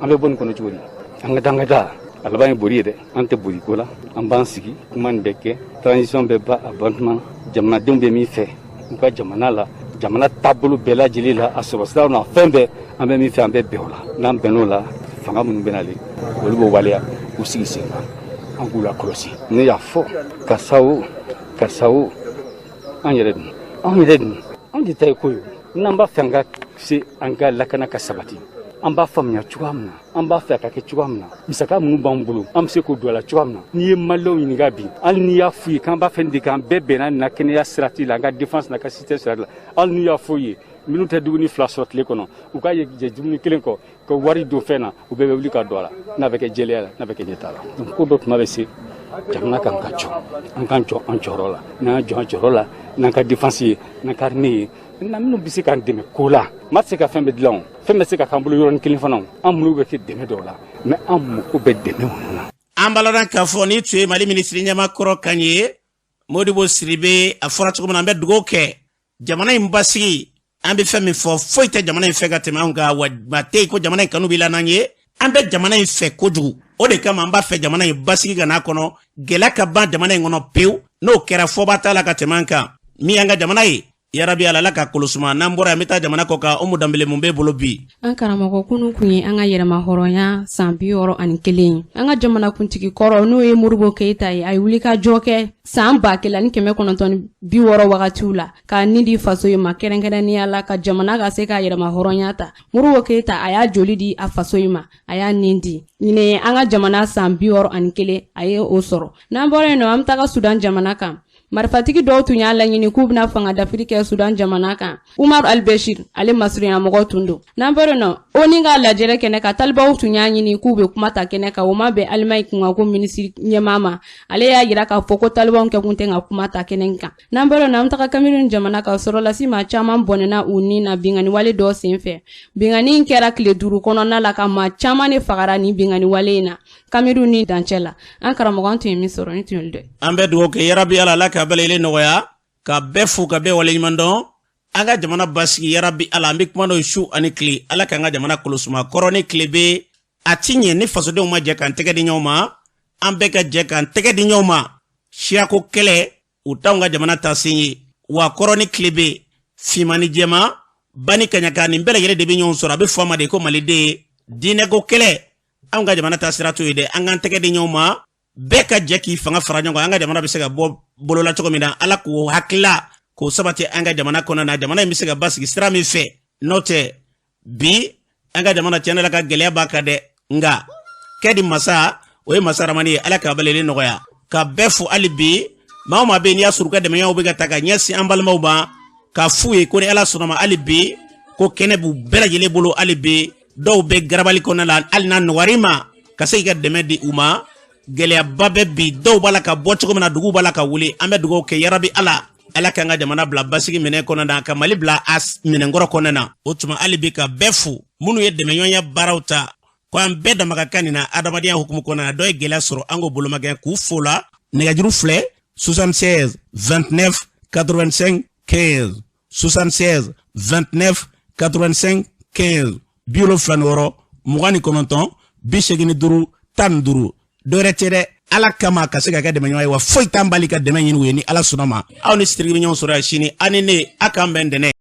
an bɛ bɔ nin kɔnɔ cogo di an ka taa a laban ye boli ye dɛ an tɛ boli ko la an b'an sigi kuma nin bɛ kɛ transition bɛ ba a ban tuma jamanadenw bɛ min fɛ u ka jamana la jamana taabolo bɛɛ lajɛlen la a sɔrɔ siraw na fɛn bɛɛ an bɛ min fɛ an bɛ bɛn o la n'an bɛnn'o la fanga minnu bɛ nalen olu b'o waleya k'u sigi sen kan an k'u lakɔlɔsi ne y'a fɔ karisa o an yɛrɛ dun anw de ta ye ko ye n'an b'a fɛ an ka se an ka lakana ka sabati an b'a faamuya cogoya min na an b'a fɛ a ka kɛ cogoya min na musaka minnu b'an bolo an bɛ se k'o don a la cogoya min na n'i ye maliyɛnw ɲininka bi hali n'i y'a f'u ye k'an b'a fɛ nin de k'an bɛɛ bɛnna nin na kɛnɛya sirati la an ka défense n'a ka système sirati la hali n'u y'a f'u ye minnu tɛ dumuni fila sɔrɔ tile kɔnɔ u ka jɛ dumuni kelen kɔ ka wari don fɛn na u bɛɛ bɛ wuli ka don a la n'a bɛ kɛ jɛlenya la n'a bɛ kɛ ɲɛta la donc ko dɔ tuma bɛ se jamana kan ka jɔ an k'an jɔ an jɔyɔrɔ la n'an jɔ an jɔyɔrɔ la n'an ka défense ye n'an ka armée ye maintenant minnu bɛ se k'an dɛmɛ ko la maa tɛ se ka fɛn bɛɛ dilan o fɛn bɛ se ka k'an bolo yɔrɔnin kelen fana an bolo bɛ kɛ dɛmɛ dɔw la mais an mako bɛ dɛmɛ minnu na. an balala k'a fɔ ni tun ye mali minisiri ɲɛmakɔrɔ kan ye Modibo Sidibe a fɔra cogo min na an bɛ dugawu kɛ jamana in basigi an bɛ fɛn min fɔ foyi tɛ jamana in fɛ ka tɛmɛ anw kan wa tɛ yen ko jamana in kanu b'i la n'an ye an bɛ jamana in fɛ kojugu o de kama an b'a fɛ jamana in basigi ka n'a kɔnɔ gɛlɛya ka ban jamana in kɔnɔ pewu n'o kɛra fɔba t'a la ka tɛmɛ an kan min y'an ka jamana ye yarabi ala ka kolosuma n'an bɔra an bɛ taa jamana kɔ kan Umu Danbele mun b'e bolo bi an karamɔgɔ kunu kun ye an ka yɛrɛma hɔrɔnya san 61 an ka jamana kuntigi kɔrɔ n'o ye Modibo Keyita ye a ye wuli ka jɔ kɛ san 1960 wagatiw la ka nin di faso ye ma kɛrɛnkɛrɛnnenya la ka jamana ka se ka yɛrɛma hɔrɔnya ta Modibo Keyita a y'a joli di a faso ye ma a y'a nin di ɲinɛ an ka jamana san 61 a ye o sɔrɔ n'an bɔra yen nɔ an bɛ taga Sudan jamana kan marifatigi dɔw tun y'a laɲini k'u bɛna fanga dafiri kɛ Sudan jamana kan Umar al-Bashir ale masurunya mɔgɔ tun don n'an bɔra yen nɔ o ni ka lajɛrɛ kɛnɛ ka talibaw tun y'a ɲini k'u bɛ kuma ta kɛnɛ kan o ma bɛn Alimayi kunkan ko minisiri ɲɛmaa ma ale y'a jira k'a fɔ ko talibaw kɛ kun tɛ ka kuma ta kɛnɛ kan n'an bɔra yen nɔ an bɛ taga Kamerun jamana kan sɔrɔlasi maa caman bɔnɛna u ni na bingani wale dɔ senfɛ bingani in kɛra tile 5 kɔnɔna la ka maa caman de fagara ni bingani wale in na Kamerun ni dancɛ la an karamɔgɔ an tun ye min sɔrɔ ni tun ye dɛ an bɛ dugawu kɛ yarabi ala ka bɛlɛlen nɔgɔya ka bɛɛ fo ka bɛɛ waleɲuman dɔn an ka jamana basigi yarabi ala an bɛ kuma n'o su ani tile ala k'an ka jamana kolosuma kɔrɔ ni tile bɛ a ti ɲɛ ni fasodenw ma jɛ k'an tɛgɛ di ɲɔgɔn ma an bɛɛ ka jɛ k'an tɛgɛ di ɲɔgɔn ma siyako kɛlɛ u t'anw ka jamana taasen ye wa kɔrɔ ni tile bɛ finmani jɛma bani kaɲaka nin bɛɛ lajɛlen de bɛ ɲɔgɔn sɔrɔ a bɛ fɔ a ma de ko maliden diinɛko kɛlɛ anw ka jamana taasira t'o ye dɛ an k'an tɛgɛ di ɲɔgɔn ma bɛɛ ka jɛ k'i fanga fara ɲɔgɔn kan an ka jamana bɛ se ka bɔ bolola cogo min na ala k'o hakilila k'o sabati an ka jamana kɔnɔ na jamana in bɛ se ka basigi sira min fɛ n'o tɛ bi an ka jamana tiɲɛ la ka gɛlɛya b'a kan dɛ nga kɛdi masa o ye masa ramani ye ala k'a baleli nɔgɔya ka bɛɛ fo hali bi maa o maa bɛ yen n'i y'a sɔrɔ u ka dɛmɛɲɔgɔnw bɛ ka ta ka ɲɛsin an balimaw ma ka f'u ye ko ni ala sɔnna ma hali bi ko kɛnɛ b'u bɛɛ lajɛlen bolo hali bi dɔw bɛ garabali kɔnɔna la hali n'a nɔgɔyar'i ma ka se k'i ka dɛmɛ di u ma gɛlɛyaba bɛ bi dɔw b'a la ka bɔ cogo min na duguw b'a la ka wuli an bɛ dugawu kɛ yarabi ala k'an ka jamana bila basigi minɛ kɔnɔ na ka mali bila a minɛnkɔrɔ kɔnɔ na o tuma hali bi ka bɛɛ fo minnu ye dɛmɛɲɔgɔnya baaraw ta ko an bɛɛ dama ka kan nin na adamadenya hukumu kɔnɔ na dɔ ye gɛlɛya sɔrɔ an k'o bolomagɛ k'u fo la nɛgɛjuru filɛ 76 29 85 15 76 29 85 15 76 29 85 15 dɔwɛrɛ tɛ dɛ ala kama ka se ka kɛ dɛmɛɲɔgɔn ye wa foyi t'an bali ka dɛmɛ ɲini u ye ni ala sɔnna ma aw ni sirigi bɛ ɲɔgɔn sɔrɔ yan sini ani ne a k'an bɛn dɛnɛ